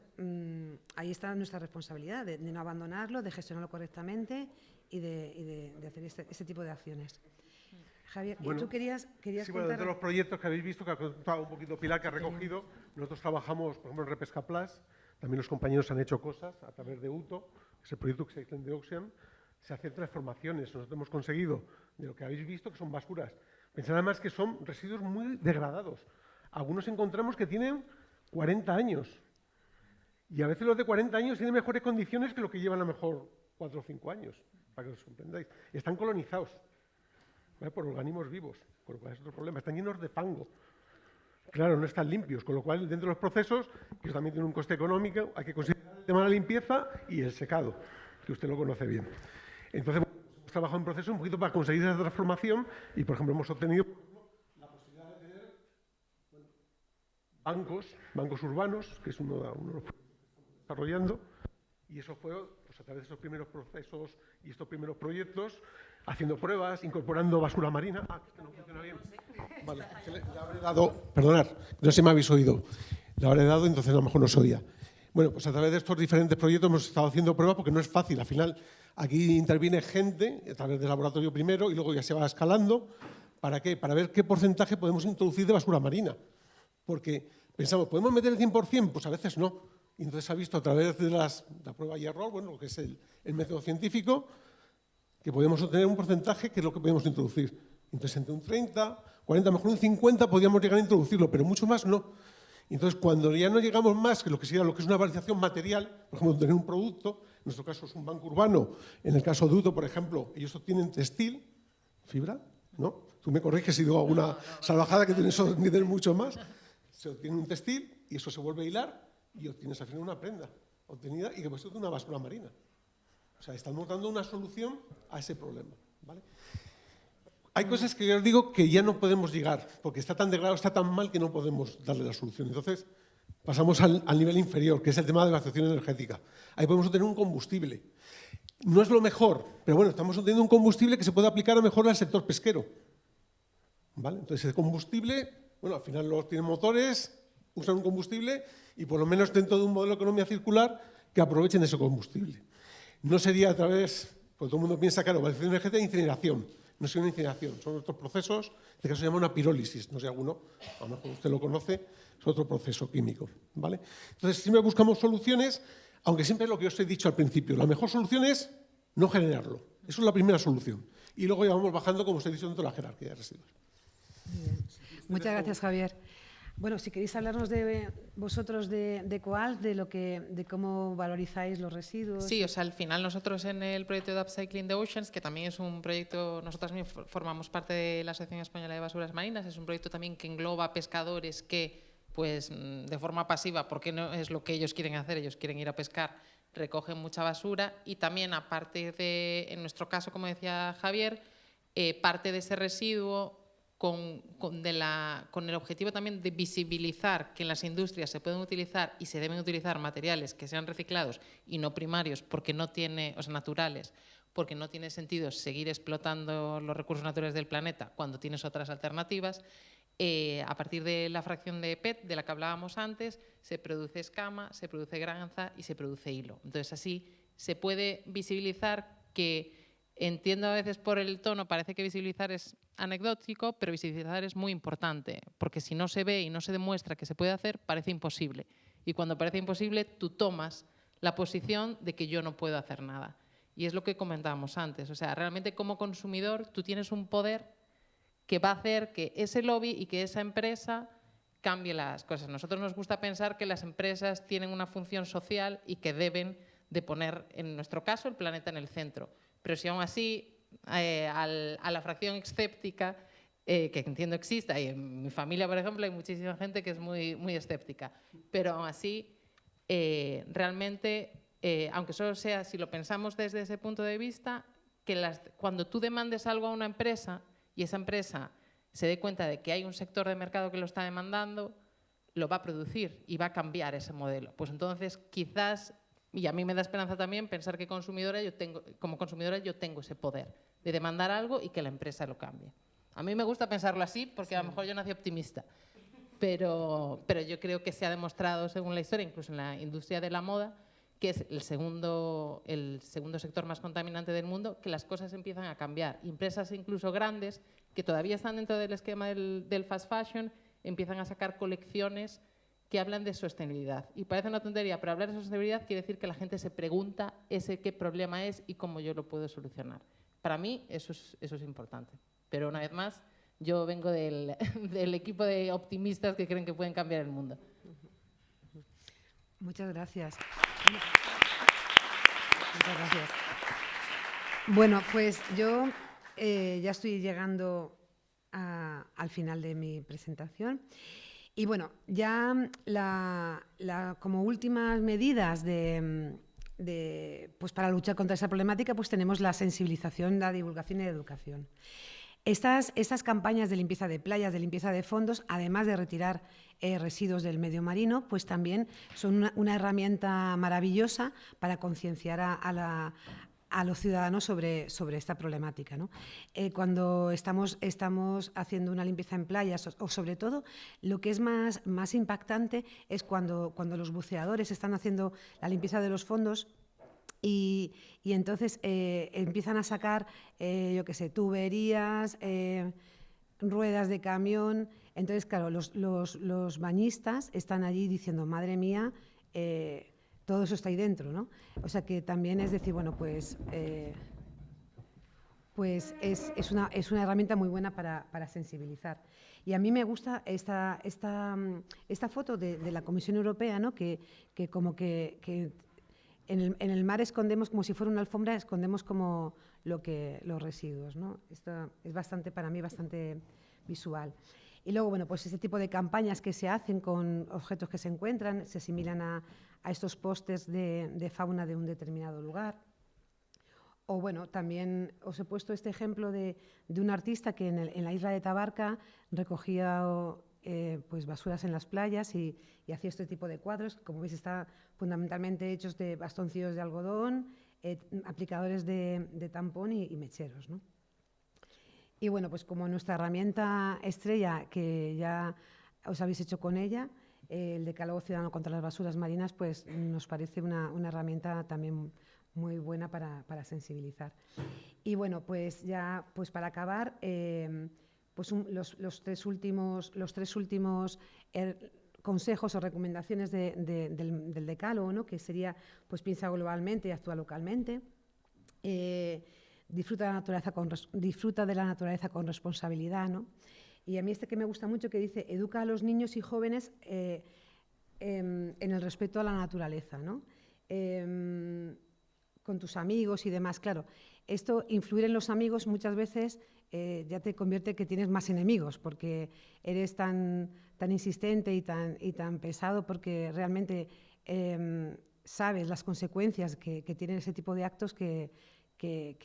ahí está nuestra responsabilidad de no abandonarlo, de gestionarlo correctamente y de hacer ese tipo de acciones. Javier, bueno, tú querías sí, bueno, dentro de los proyectos que habéis visto, que ha contado un poquito Pilar, que ha recogido, nosotros trabajamos, por ejemplo, en Repesca Plus, también los compañeros han hecho cosas a través de UTO, ese proyecto que se dice de Ocean, se hacen transformaciones. Nosotros hemos conseguido, de lo que habéis visto, que son basuras. Pensad además que son residuos muy degradados. Algunos encontramos que tienen 40 años. Y a veces los de 40 años tienen mejores condiciones que los que llevan a lo mejor 4 o 5 años, para que os comprendáis. Están colonizados, ¿vale?, por organismos vivos, con lo cual es otro problema. Están llenos de fango. Claro, no están limpios, con lo cual dentro de los procesos, que también tiene un coste económico, hay que considerar el tema de la limpieza y el secado, que usted lo conoce bien. Entonces, hemos trabajado en proceso un poquito para conseguir esa transformación y, por ejemplo, hemos obtenido la posibilidad de tener bancos urbanos, que es uno de los proyectos que estamos desarrollando, y eso fue pues, a través de esos primeros procesos y estos primeros proyectos, haciendo pruebas, incorporando basura marina. Ah, que no funciona bien. Vale, le habré dado, perdonad, no se me habéis oído. Le habré dado, entonces a lo mejor no se oía. Bueno, pues a través de estos diferentes proyectos hemos estado haciendo pruebas porque no es fácil. Al final, aquí interviene gente a través del laboratorio primero y luego ya se va escalando. ¿Para qué? Para ver qué porcentaje podemos introducir de basura marina. Porque pensamos, ¿podemos meter el 100%? Pues a veces no. Y entonces se ha visto a través de la prueba y error, bueno, lo que es el método científico, que podemos obtener un porcentaje que es lo que podemos introducir. Entonces, entre un 30, 40, mejor un 50 podríamos llegar a introducirlo, pero mucho más no. Entonces, cuando ya no llegamos más que lo que sería lo que es una valorización material, por ejemplo, tener un producto, en nuestro caso es un banco urbano, en el caso de UTO, por ejemplo, ellos obtienen textil, fibra, ¿no? Tú me corriges si digo alguna salvajada que tiene eso, ni mucho más. Se obtiene un textil y eso se vuelve a hilar y obtienes al final una prenda obtenida y que puede ser de una basura marina. O sea, estamos dando una solución a ese problema, ¿vale? Hay cosas que yo os digo que ya no podemos llegar, porque está tan degradado, está tan mal que no podemos darle la solución. Entonces, pasamos al nivel inferior, que es el tema de la evacuación energética. Ahí podemos obtener un combustible. No es lo mejor, pero bueno, estamos obteniendo un combustible que se puede aplicar a mejor al sector pesquero, ¿vale? Entonces, el combustible, bueno, al final tienen motores, usan un combustible y por lo menos dentro de un modelo de economía circular que aprovechen ese combustible. No sería a través, porque todo el mundo piensa, claro, evacuación energética e incineración. No es una incineración, son otros procesos, de que se llama una pirólisis, no sé alguno, a lo mejor usted lo conoce, es otro proceso químico, ¿vale? Entonces siempre buscamos soluciones, aunque siempre es lo que os he dicho al principio, la mejor solución es no generarlo, eso es la primera solución, y luego ya vamos bajando, como os he dicho, dentro de la jerarquía de residuos. Muchas gracias, Javier. Bueno, si queréis hablarnos vosotros de Coals, de cómo valorizáis los residuos. Sí, o sea, al final nosotros en el proyecto de Upcycling the Oceans, que también es un proyecto, nosotros también formamos parte de la Asociación Española de Basuras Marinas, es un proyecto también que engloba pescadores que, pues, de forma pasiva, porque no es lo que ellos quieren hacer, ellos quieren ir a pescar, recogen mucha basura y también, aparte de, en nuestro caso, como decía Javier, parte de ese residuo con el objetivo también de visibilizar que en las industrias se pueden utilizar y se deben utilizar materiales que sean reciclados y no primarios, porque no tiene, o sea, naturales, porque no tiene sentido seguir explotando los recursos naturales del planeta cuando tienes otras alternativas. A partir de la fracción de PET, de la que hablábamos antes, se produce escama, se produce granza y se produce hilo. Entonces, así se puede visibilizar que, entiendo a veces por el tono, parece que visibilizar es anecdótico, pero visibilizar es muy importante, porque si no se ve y no se demuestra que se puede hacer, parece imposible. Y cuando parece imposible, tú tomas la posición de que yo no puedo hacer nada. Y es lo que comentábamos antes. O sea, realmente como consumidor tú tienes un poder que va a hacer que ese lobby y que esa empresa cambie las cosas. Nosotros nos gusta pensar que las empresas tienen una función social y que deben de poner, en nuestro caso, el planeta en el centro. Pero si aún así a la fracción escéptica, que entiendo exista, y en mi familia, por ejemplo, hay muchísima gente que es muy, muy escéptica, pero aún así, realmente, aunque solo sea, si lo pensamos desde ese punto de vista, que cuando tú demandes algo a una empresa y esa empresa se dé cuenta de que hay un sector de mercado que lo está demandando, lo va a producir y va a cambiar ese modelo. Pues entonces, quizás, y a mí me da esperanza también pensar que como consumidora yo tengo ese poder de demandar algo y que la empresa lo cambie. A mí me gusta pensarlo así porque a lo mejor yo nací optimista, pero yo creo que se ha demostrado, según la historia, incluso en la industria de la moda, que es el segundo sector más contaminante del mundo, que las cosas empiezan a cambiar. Empresas incluso grandes, que todavía están dentro del esquema del fast fashion, empiezan a sacar colecciones que hablan de sostenibilidad. Y parece una tontería, pero hablar de sostenibilidad quiere decir que la gente se pregunta qué problema es y cómo yo lo puedo solucionar. Para mí eso es importante. Pero una vez más, yo vengo del equipo de optimistas que creen que pueden cambiar el mundo. Muchas gracias. Muchas gracias. Bueno, pues yo ya estoy llegando al final de mi presentación. Y bueno, ya como últimas medidas pues para luchar contra esa problemática, pues tenemos la sensibilización, la divulgación y la educación. Estas campañas de limpieza de playas, de limpieza de fondos, además de retirar residuos del medio marino, pues también son una herramienta maravillosa para concienciar a los ciudadanos sobre esta problemática, ¿no? Cuando estamos haciendo una limpieza en playas, o sobre todo, lo que es más impactante es cuando los buceadores están haciendo la limpieza de los fondos y entonces empiezan a sacar, yo qué sé, tuberías, ruedas de camión. Entonces, claro, los bañistas están allí diciendo, madre mía, todo eso está ahí dentro, ¿no? O sea que también es decir, bueno, pues es una herramienta muy buena para sensibilizar. Y a mí me gusta esta foto de la Comisión Europea, ¿no? Que como que en el mar escondemos, como si fuera una alfombra, escondemos como los residuos, ¿no? Esto es para mí bastante visual. Y luego, bueno, pues ese tipo de campañas que se hacen con objetos que se encuentran, se asimilan a estos postes de fauna de un determinado lugar. O bueno, también os he puesto este ejemplo de un artista que en la isla de Tabarca recogía pues basuras en las playas y hacía este tipo de cuadros, que como veis está fundamentalmente hechos de bastoncillos de algodón, aplicadores de tampón y mecheros, ¿no? Y bueno, pues como nuestra herramienta estrella, que ya os habéis hecho con ella, el Decálogo Ciudadano contra las Basuras Marinas, pues nos parece una herramienta también muy buena para sensibilizar. Y bueno, pues ya pues para acabar, pues los tres últimos consejos o recomendaciones del Decálogo, ¿no? Que sería, pues piensa globalmente y actúa localmente. Disfruta de la naturaleza con responsabilidad, ¿no? Y a mí que me gusta mucho, que dice, educa a los niños y jóvenes en el respeto a la naturaleza, ¿no? Con tus amigos y demás. Claro, esto, influir en los amigos, muchas veces ya te convierte que tienes más enemigos, porque eres tan insistente y tan pesado, porque realmente sabes las consecuencias que tienen ese tipo de actos, que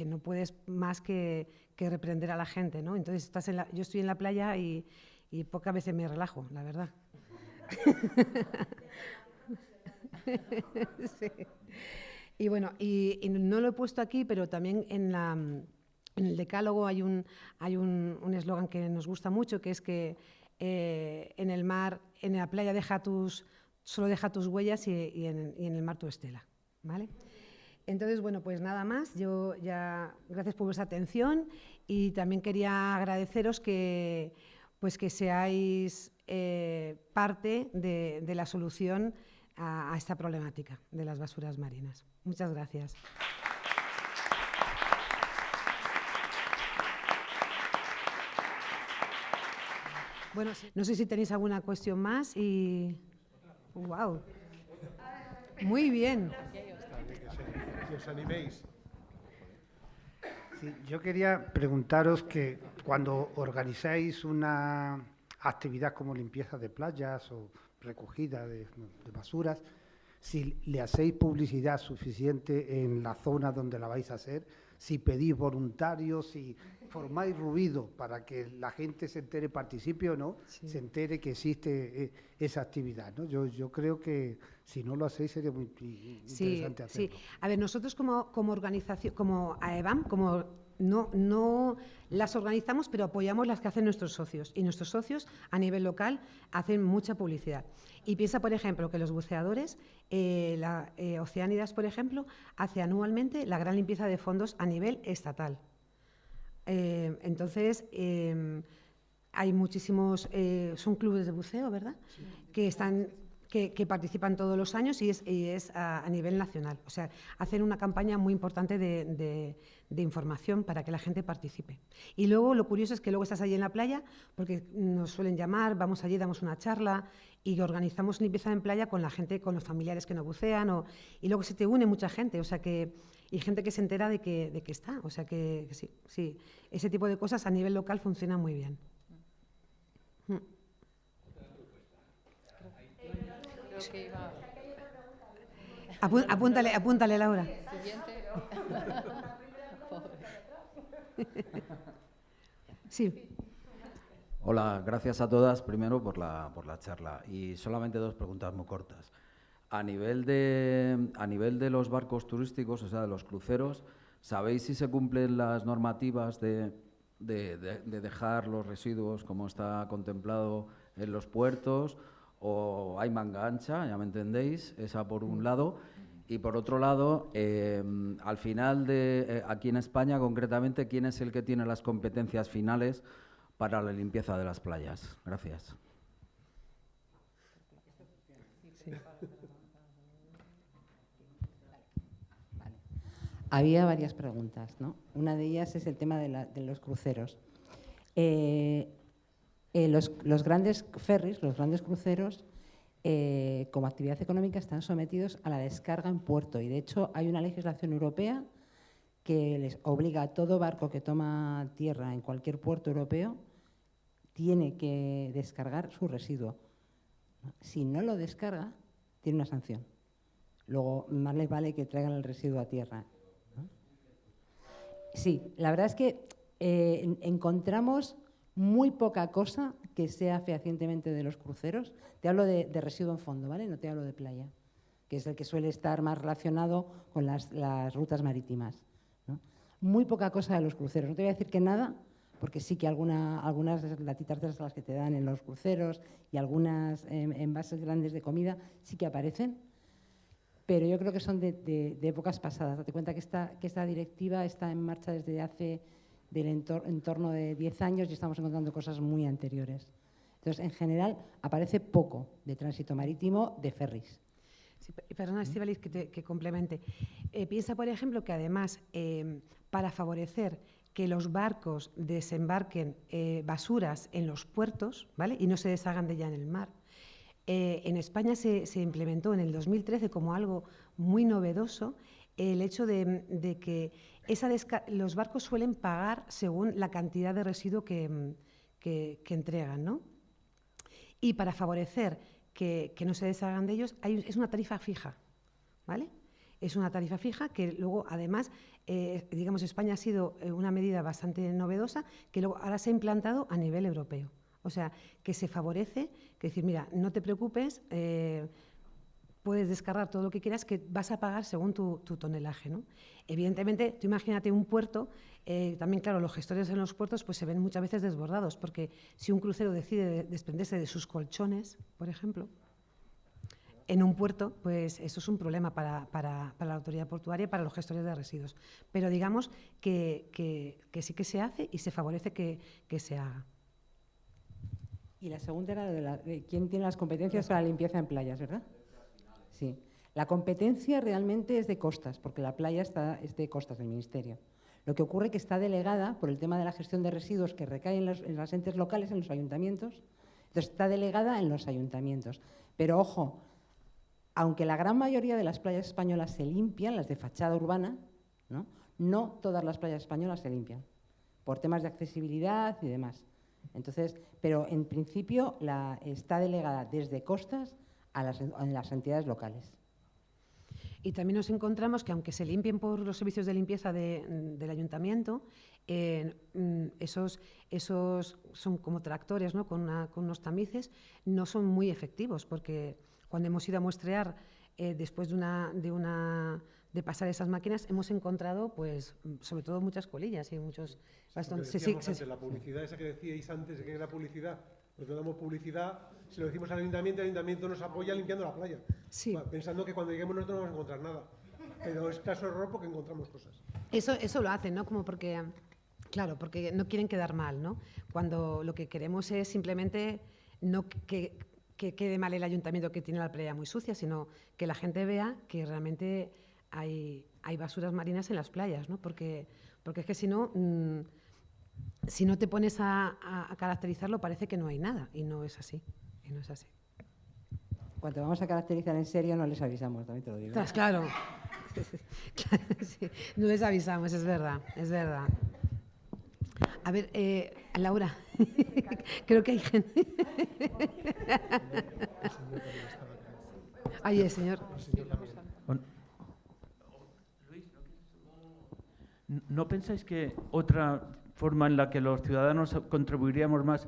no puedes más que reprender a la gente, ¿no? Entonces yo estoy en la playa y pocas veces me relajo, la verdad. Sí. Y bueno, y no lo he puesto aquí, pero también en el Decálogo hay un eslogan que nos gusta mucho, que es que en el mar, en la playa solo deja tus huellas y en el mar tu estela, ¿vale? Entonces, bueno, pues nada más. Yo ya, gracias por vuestra atención, y también quería agradeceros que seáis parte de la solución a esta problemática de las basuras marinas. Muchas gracias. Bueno, no sé si tenéis alguna cuestión más y... ¡Wow! Muy bien. Que os animéis. Sí, yo quería preguntaros que cuando organizáis una actividad como limpieza de playas o recogida de basuras, si le hacéis publicidad suficiente en la zona donde la vais a hacer, si pedís voluntarios, si formáis ruido para que la gente se entere, participe o no, sí, se entere que existe esa actividad, ¿no? Yo creo que si no lo hacéis sería muy interesante hacerlo. Sí, a ver, nosotros como organización, como AEBAM, no las organizamos, pero apoyamos las que hacen nuestros socios. Y nuestros socios, a nivel local, hacen mucha publicidad. Y piensa, por ejemplo, que los buceadores, Oceánidas, por ejemplo, hace anualmente la gran limpieza de fondos a nivel estatal. Entonces, hay muchísimos... son clubes de buceo, ¿verdad? Sí. Que participan todos los años y es a nivel nacional. O sea, hacen una campaña muy importante de información para que la gente participe. Y luego lo curioso es que luego estás allí en la playa, porque nos suelen llamar, vamos allí, damos una charla y organizamos limpieza en playa con la gente, con los familiares que no bucean, y luego se te une mucha gente, o sea que, y gente que se entera de que está. O sea que sí, ese tipo de cosas a nivel local funcionan muy bien. Apúntale, Laura. Sí. Hola, gracias a todas primero por la charla, y solamente dos preguntas muy cortas. A nivel de los barcos turísticos, o sea, de los cruceros, ¿sabéis si se cumplen las normativas de dejar los residuos como está contemplado en los puertos? ¿O hay manga ancha? Ya me entendéis, esa por un lado. Y por otro lado, al final, aquí en España concretamente, ¿quién es el que tiene las competencias finales para la limpieza de las playas? Gracias. Sí. Había varias preguntas, ¿no? Una de ellas es el tema de los cruceros. Los grandes ferries, los grandes cruceros, como actividad económica están sometidos a la descarga en puerto, y de hecho hay una legislación europea que les obliga a todo barco que toma tierra en cualquier puerto europeo, tiene que descargar su residuo. Si no lo descarga, tiene una sanción. Luego, más les vale que traigan el residuo a tierra. Sí, la verdad es que encontramos muy poca cosa que sea fehacientemente de los cruceros. Te hablo de residuo en fondo, ¿vale? No te hablo de playa, que es el que suele estar más relacionado con las rutas marítimas, ¿no? Muy poca cosa de los cruceros. No te voy a decir que nada, porque sí que algunas latitas de las que te dan en los cruceros y algunas envases grandes de comida sí que aparecen, pero yo creo que son de épocas pasadas. Date cuenta que esta directiva está en marcha desde hace en torno de 10 años y estamos encontrando cosas muy anteriores. Entonces, en general, aparece poco de tránsito marítimo de ferries. Sí, perdona, Estíbaliz, que complemente. Piensa, por ejemplo, que además, para favorecer que los barcos desembarquen basuras en los puertos, ¿vale?, y no se deshagan de ella en el mar, en España se implementó en el 2013 como algo muy novedoso el hecho de que los barcos suelen pagar según la cantidad de residuo que entregan, ¿no? Y para favorecer que no se deshagan de ellos, es una tarifa fija, ¿vale? Es una tarifa fija que luego, además, digamos, España ha sido una medida bastante novedosa que luego ahora se ha implantado a nivel europeo. O sea, que se favorece, que decir, mira, no te preocupes, puedes descargar todo lo que quieras, que vas a pagar según tu tonelaje, ¿no? Evidentemente, tú imagínate un puerto, también, claro, los gestores en los puertos pues se ven muchas veces desbordados, porque si un crucero decide desprenderse de sus colchones, por ejemplo, en un puerto, pues eso es un problema para la autoridad portuaria y para los gestores de residuos. Pero digamos que sí que se hace y se favorece que se haga. Y la segunda era de quién tiene las competencias para la limpieza en playas, ¿verdad? Sí. La competencia realmente es de costas, porque la playa es de costas del Ministerio. Lo que ocurre es que está delegada por el tema de la gestión de residuos que recaen en los entes locales, en los ayuntamientos. Entonces, está delegada en los ayuntamientos. Pero, ojo, aunque la gran mayoría de las playas españolas se limpian, las de fachada urbana, no todas las playas españolas se limpian, por temas de accesibilidad y demás. Entonces, pero en principio está delegada desde costas a las entidades locales. Y también nos encontramos que, aunque se limpien por los servicios de limpieza del ayuntamiento, esos son como tractores, ¿no?, con unos tamices, no son muy efectivos, porque cuando hemos ido a muestrear, después de pasar esas máquinas, hemos encontrado, pues, sobre todo muchas colillas y muchos bastones. La publicidad esa que decíais antes de que era publicidad, nosotros damos publicidad, se lo decimos al ayuntamiento nos apoya limpiando la playa. Sí. Pensando que cuando lleguemos nosotros no vamos a encontrar nada. Pero es caso error porque encontramos cosas. Eso lo hacen, ¿no? Como porque, claro, porque no quieren quedar mal, ¿no? Cuando lo que queremos es simplemente no que quede mal el ayuntamiento que tiene la playa muy sucia, sino que la gente vea que realmente hay basuras marinas en las playas, ¿no? Porque es que si no te pones a caracterizarlo, parece que no hay nada, y no es así. Cuando vamos a caracterizar en serio, no les avisamos, también te lo digo. Claro. Sí, no les avisamos, es verdad. A ver, Laura, creo que hay gente. Ahí el señor. ¿No pensáis que otra forma en la que los ciudadanos contribuiríamos más,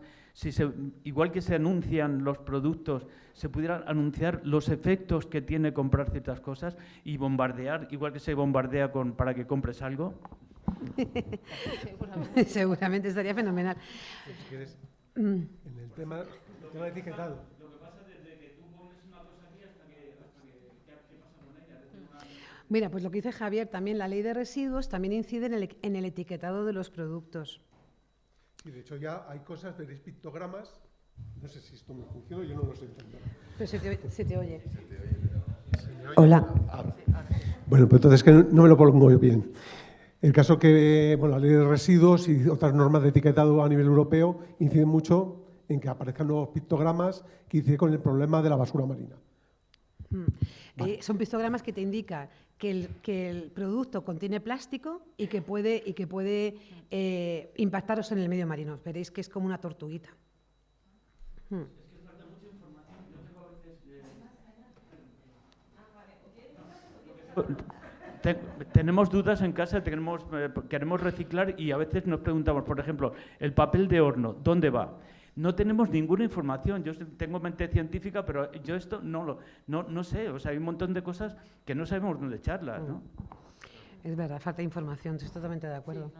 igual que se anuncian los productos, se pudieran anunciar los efectos que tiene comprar ciertas cosas y bombardear, igual que se bombardea para que compres algo? Seguramente estaría fenomenal. Si quieres, en el tema de etiquetado. Lo que pasa desde que tú pones una cosa aquí hasta que ¿qué pasa con ella? Mira, pues lo que dice Javier, también la ley de residuos también incide en el etiquetado de los productos. Y de hecho ya hay cosas, veréis pictogramas, no sé si esto me funciona, yo no lo sé entender. Pero se te oye. Hola. Bueno, pues entonces que no me lo pongo bien. El caso que la ley de residuos y otras normas de etiquetado a nivel europeo inciden mucho en que aparezcan nuevos pictogramas que inciden con el problema de la basura marina. Vale. Son pictogramas que te indican que el producto contiene plástico y que puede impactaros en el medio marino. Veréis que es como una tortuguita. Tenemos dudas en casa, queremos reciclar y a veces nos preguntamos, por ejemplo, el papel de horno, ¿dónde va? No tenemos ninguna información. Yo tengo mente científica, pero yo esto no sé. O sea, hay un montón de cosas que no sabemos dónde echarlas, ¿no? Es verdad, falta información, estoy totalmente de acuerdo.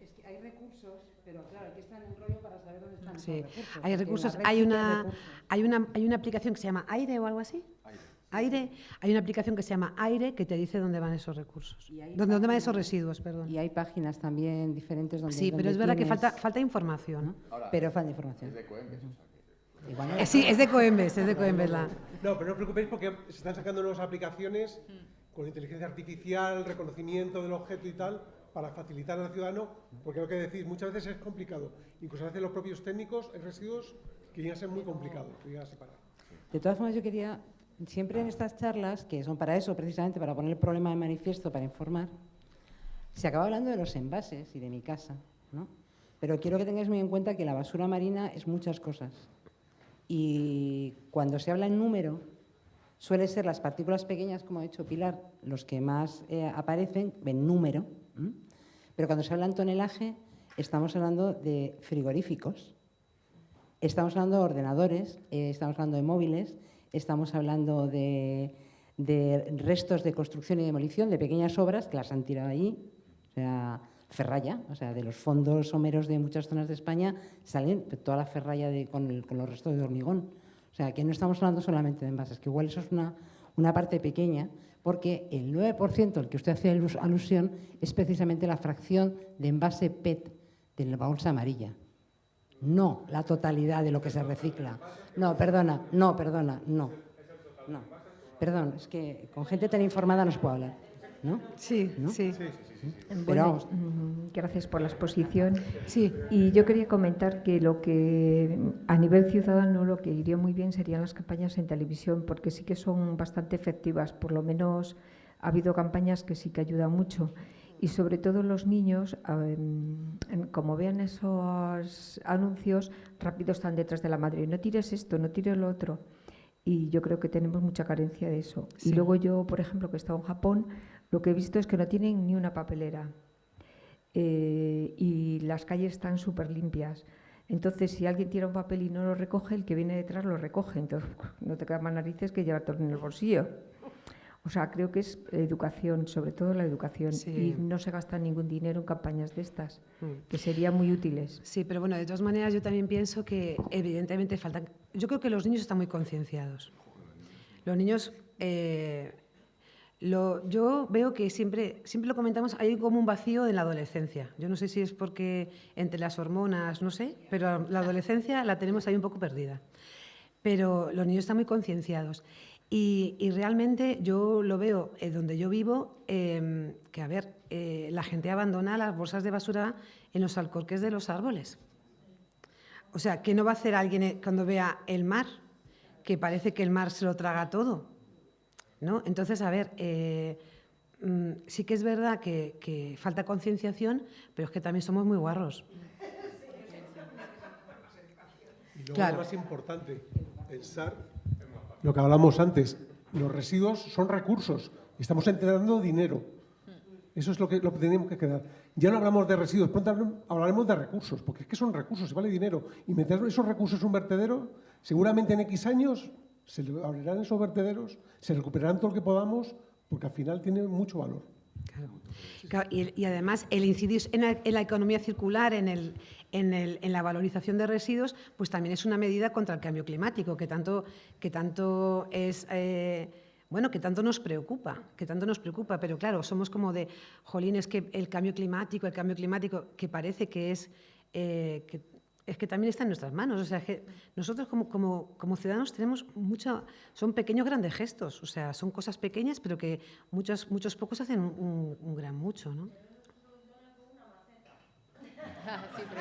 Es que hay recursos, pero claro, hay que estar en un rollo para saber dónde están Sí, esos recursos. hay recursos. Hay una aplicación que se llama Aire o algo así. Aire. Hay una aplicación que se llama Aire que te dice dónde van esos recursos. Dónde van esos residuos, perdón. Y hay páginas también diferentes donde... Sí, pero donde es verdad que tienes- falta información. ¿No? Ahora, pero falta información. Es de Coembes, Sí, es de Coembes, es de Coembes la... No, pero no os preocupéis porque se están sacando nuevas aplicaciones con inteligencia artificial, reconocimiento del objeto y tal, para facilitar al ciudadano, porque lo que decís, muchas veces es complicado. Incluso a veces los propios técnicos hay residuos que llegan a ser muy complicados, que llegan a separar. De todas formas, yo quería, siempre en estas charlas, que son para eso, precisamente, para poner el problema de manifiesto, para informar, se acaba hablando de los envases y de mi casa, ¿no? Pero quiero que tengáis muy en cuenta que la basura marina es muchas cosas. Y cuando se habla en número, suele ser las partículas pequeñas, como ha dicho Pilar, los que más aparecen en número. Pero cuando se habla en tonelaje, estamos hablando de frigoríficos, estamos hablando de ordenadores, estamos hablando de móviles, estamos hablando de restos de construcción y demolición, de pequeñas obras que las han tirado allí, o sea, ferralla, o sea, de los fondos someros de muchas zonas de España salen toda la ferralla con los restos de hormigón. O sea, que no estamos hablando solamente de envases, que igual eso es una parte pequeña, porque el 9% al que usted hace alusión es precisamente la fracción de envase PET de la bolsa amarilla. No la totalidad de lo que se recicla. No. Perdón, es que con gente tan informada no se puede hablar, ¿no? Sí, ¿no? sí. Pero Bueno, vamos. gracias por la exposición. Sí, y yo quería comentar que lo que a nivel ciudadano lo que iría muy bien serían las campañas en televisión, porque sí que son bastante efectivas. Por lo menos ha habido campañas que sí que ayudan mucho. Y sobre todo los niños, como vean esos anuncios, rápido están detrás de la madre. No tires esto, no tires lo otro. Y yo creo que tenemos mucha carencia de eso. Sí. Y luego yo, por ejemplo, que he estado en Japón, lo que he visto es que no tienen ni una papelera. Y las calles están súper limpias. Entonces, si alguien tira un papel y no lo recoge, el que viene detrás lo recoge. Entonces, no te quedan más narices que llevártelo en el bolsillo. O sea, creo que es educación, sobre todo la educación. Sí. Y no se gasta ningún dinero en campañas de estas, que serían muy útiles. Sí, pero bueno, de todas maneras yo también pienso que evidentemente faltan... Yo creo que los niños están muy concienciados. Los niños... yo veo que siempre lo comentamos, hay como un vacío en la adolescencia. Yo no sé si es porque entre las hormonas, no sé, pero la adolescencia la tenemos ahí un poco perdida. Pero los niños están muy concienciados. Y realmente yo lo veo donde yo vivo, que a ver, la gente abandona las bolsas de basura en los alcorques de los árboles. O sea, ¿qué no va a hacer alguien cuando vea el mar? Que parece que el mar se lo traga todo, ¿no? Entonces, a ver, sí que es verdad que falta concienciación, pero es que también somos muy guarros. Y luego Claro. lo más importante, pensar lo que hablamos antes, los residuos son recursos, estamos entregando dinero. Eso es lo que tenemos que quedar. Ya no hablamos de residuos, pronto hablaremos de recursos, porque es que son recursos y vale dinero. Y meter esos recursos en un vertedero, seguramente en X años se abrirán esos vertederos, se recuperarán todo lo que podamos, porque al final tiene mucho valor. Claro, y además el incidir en la economía circular, en la valorización de residuos, pues también es una medida contra el cambio climático, que tanto es... que tanto nos preocupa, pero claro, somos como de, jolín, es que el cambio climático, que parece que es que también está en nuestras manos. O sea, que nosotros como ciudadanos tenemos son pequeños grandes gestos, o sea, son cosas pequeñas, pero que muchos pocos hacen un gran mucho, ¿no?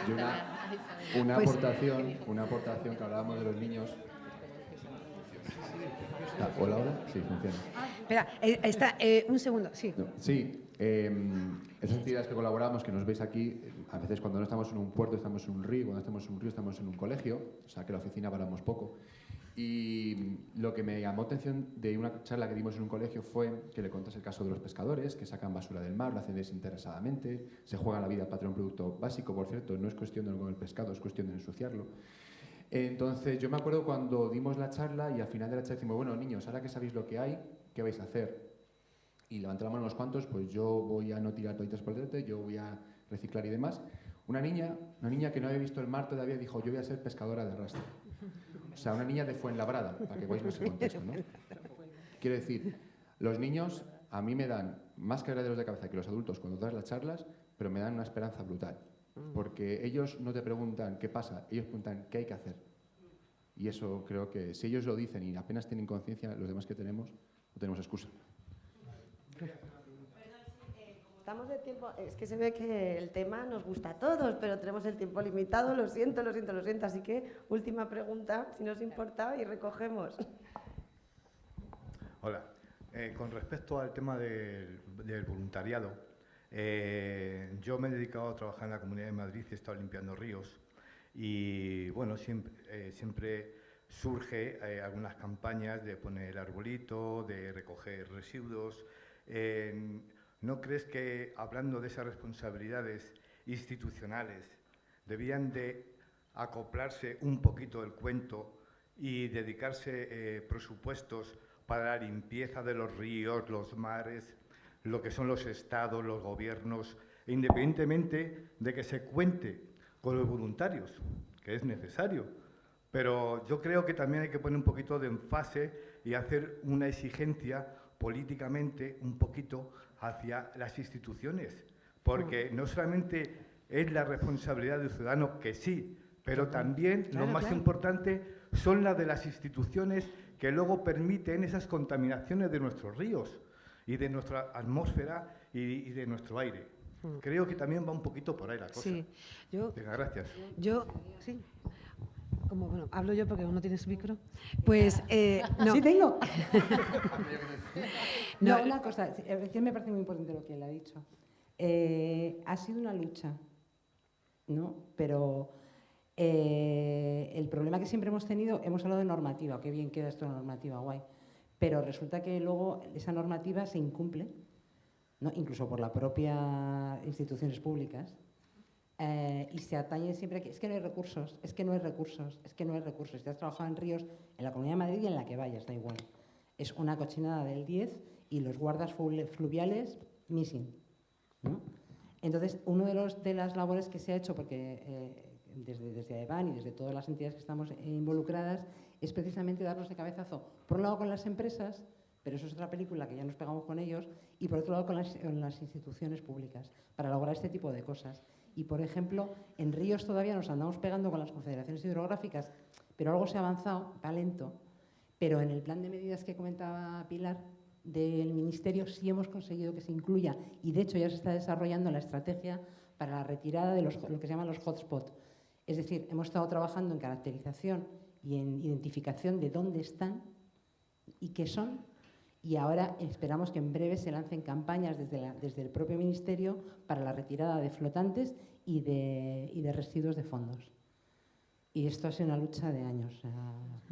Y una Pues- aportación que hablábamos de los niños. ¿Hola ahora? Sí, funciona. Espera, un segundo, sí. Sí, Esas actividades que colaboramos, que nos veis aquí, a veces cuando no estamos en un puerto estamos en un río, cuando estamos en un río estamos en un colegio, o sea que la oficina paramos poco. Y lo que me llamó atención de una charla que dimos en un colegio fue que le contas el caso de los pescadores que sacan basura del mar, lo hacen desinteresadamente, se juegan la vida para tener un producto básico, por cierto, no es cuestión de no comer pescado, es cuestión de ensuciarlo. Entonces yo me acuerdo cuando dimos la charla y al final de la charla decimos, bueno niños, ahora que sabéis lo que hay, ¿qué vais a hacer? Y levanté la mano unos cuantos, pues yo voy a no tirar toallitas por el trete, yo voy a reciclar y demás. Una niña que no había visto el mar todavía dijo, yo voy a ser pescadora de arrastre. O sea, una niña de Fuenlabrada, para que veáis ese contexto, ¿no? Quiero decir, los niños a mí me dan más quebraderos de cabeza que los adultos cuando das las charlas, pero me dan una esperanza brutal. Porque ellos no te preguntan qué pasa, ellos preguntan qué hay que hacer. Y eso creo que si ellos lo dicen y apenas tienen conciencia, los demás que tenemos, no tenemos excusa. Estamos de tiempo, es que se ve que el tema nos gusta a todos, pero tenemos el tiempo limitado, lo siento, así que última pregunta, si nos importa, y recogemos. Hola, con respecto al tema del voluntariado, yo me he dedicado a trabajar en la Comunidad de Madrid y he estado limpiando ríos y bueno, siempre surge algunas campañas de poner el arbolito, de recoger residuos. ¿No crees que, hablando de esas responsabilidades institucionales, debían de acoplarse un poquito el cuento y dedicarse presupuestos para la limpieza de los ríos, los mares, lo que son los estados, los gobiernos, independientemente de que se cuente con los voluntarios, que es necesario? Pero yo creo que también hay que poner un poquito de enfoque y hacer una exigencia políticamente un poquito hacia las instituciones, porque no solamente es la responsabilidad del ciudadano, que sí, pero también lo más importante son las de las instituciones que luego permiten esas contaminaciones de nuestros ríos y de nuestra atmósfera y de nuestro aire. Creo que también va un poquito por ahí la cosa. Sí, Venga, gracias. Sí. Como, bueno, hablo yo porque uno tiene su micro. Pues, no. Sí tengo. No, una cosa, que me parece muy importante lo que él ha dicho. Ha sido una lucha, ¿no? Pero el problema que siempre hemos tenido, hemos hablado de normativa, qué bien queda esto de normativa, guay. Pero resulta que luego esa normativa se incumple, ¿no? Incluso por las propias instituciones públicas. Y se atañe siempre que es que no hay recursos, es que no hay recursos, es que no hay recursos. Si has trabajado en ríos, en la Comunidad de Madrid y en la que vayas, da igual. Es una cochinada del 10 y los guardas fluviales missing, ¿no? Entonces, una de las labores que se ha hecho, porque desde AEBAN y desde todas las entidades que estamos involucradas, es precisamente darnos de cabezazo, por un lado con las empresas, pero eso es otra película que ya nos pegamos con ellos, y por otro lado con las instituciones públicas, para lograr este tipo de cosas. Y, por ejemplo, en ríos todavía nos andamos pegando con las confederaciones hidrográficas, pero algo se ha avanzado, va lento. Pero en el plan de medidas que comentaba Pilar del Ministerio sí hemos conseguido que se incluya, y de hecho ya se está desarrollando la estrategia para la retirada de lo que se llaman los hotspots. Es decir, hemos estado trabajando en caracterización y en identificación de dónde están y qué son, y ahora esperamos que en breve se lancen campañas desde el propio Ministerio para la retirada de flotantes y de residuos de fondos. Y esto ha sido una lucha de años.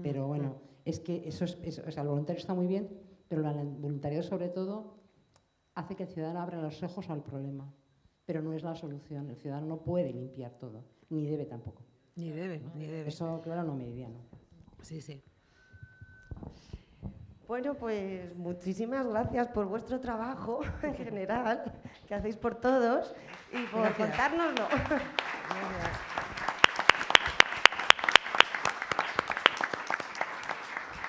Pero bueno, es que o sea, el voluntario está muy bien, pero el voluntariado sobre todo hace que el ciudadano abra los ojos al problema. Pero no es la solución. El ciudadano no puede limpiar todo, ni debe tampoco. Ni debe, ni debe. Eso, claro, no meridiano. Sí, sí. Bueno, pues muchísimas gracias por vuestro trabajo en general, que hacéis por todos, y por contárnoslo. Gracias.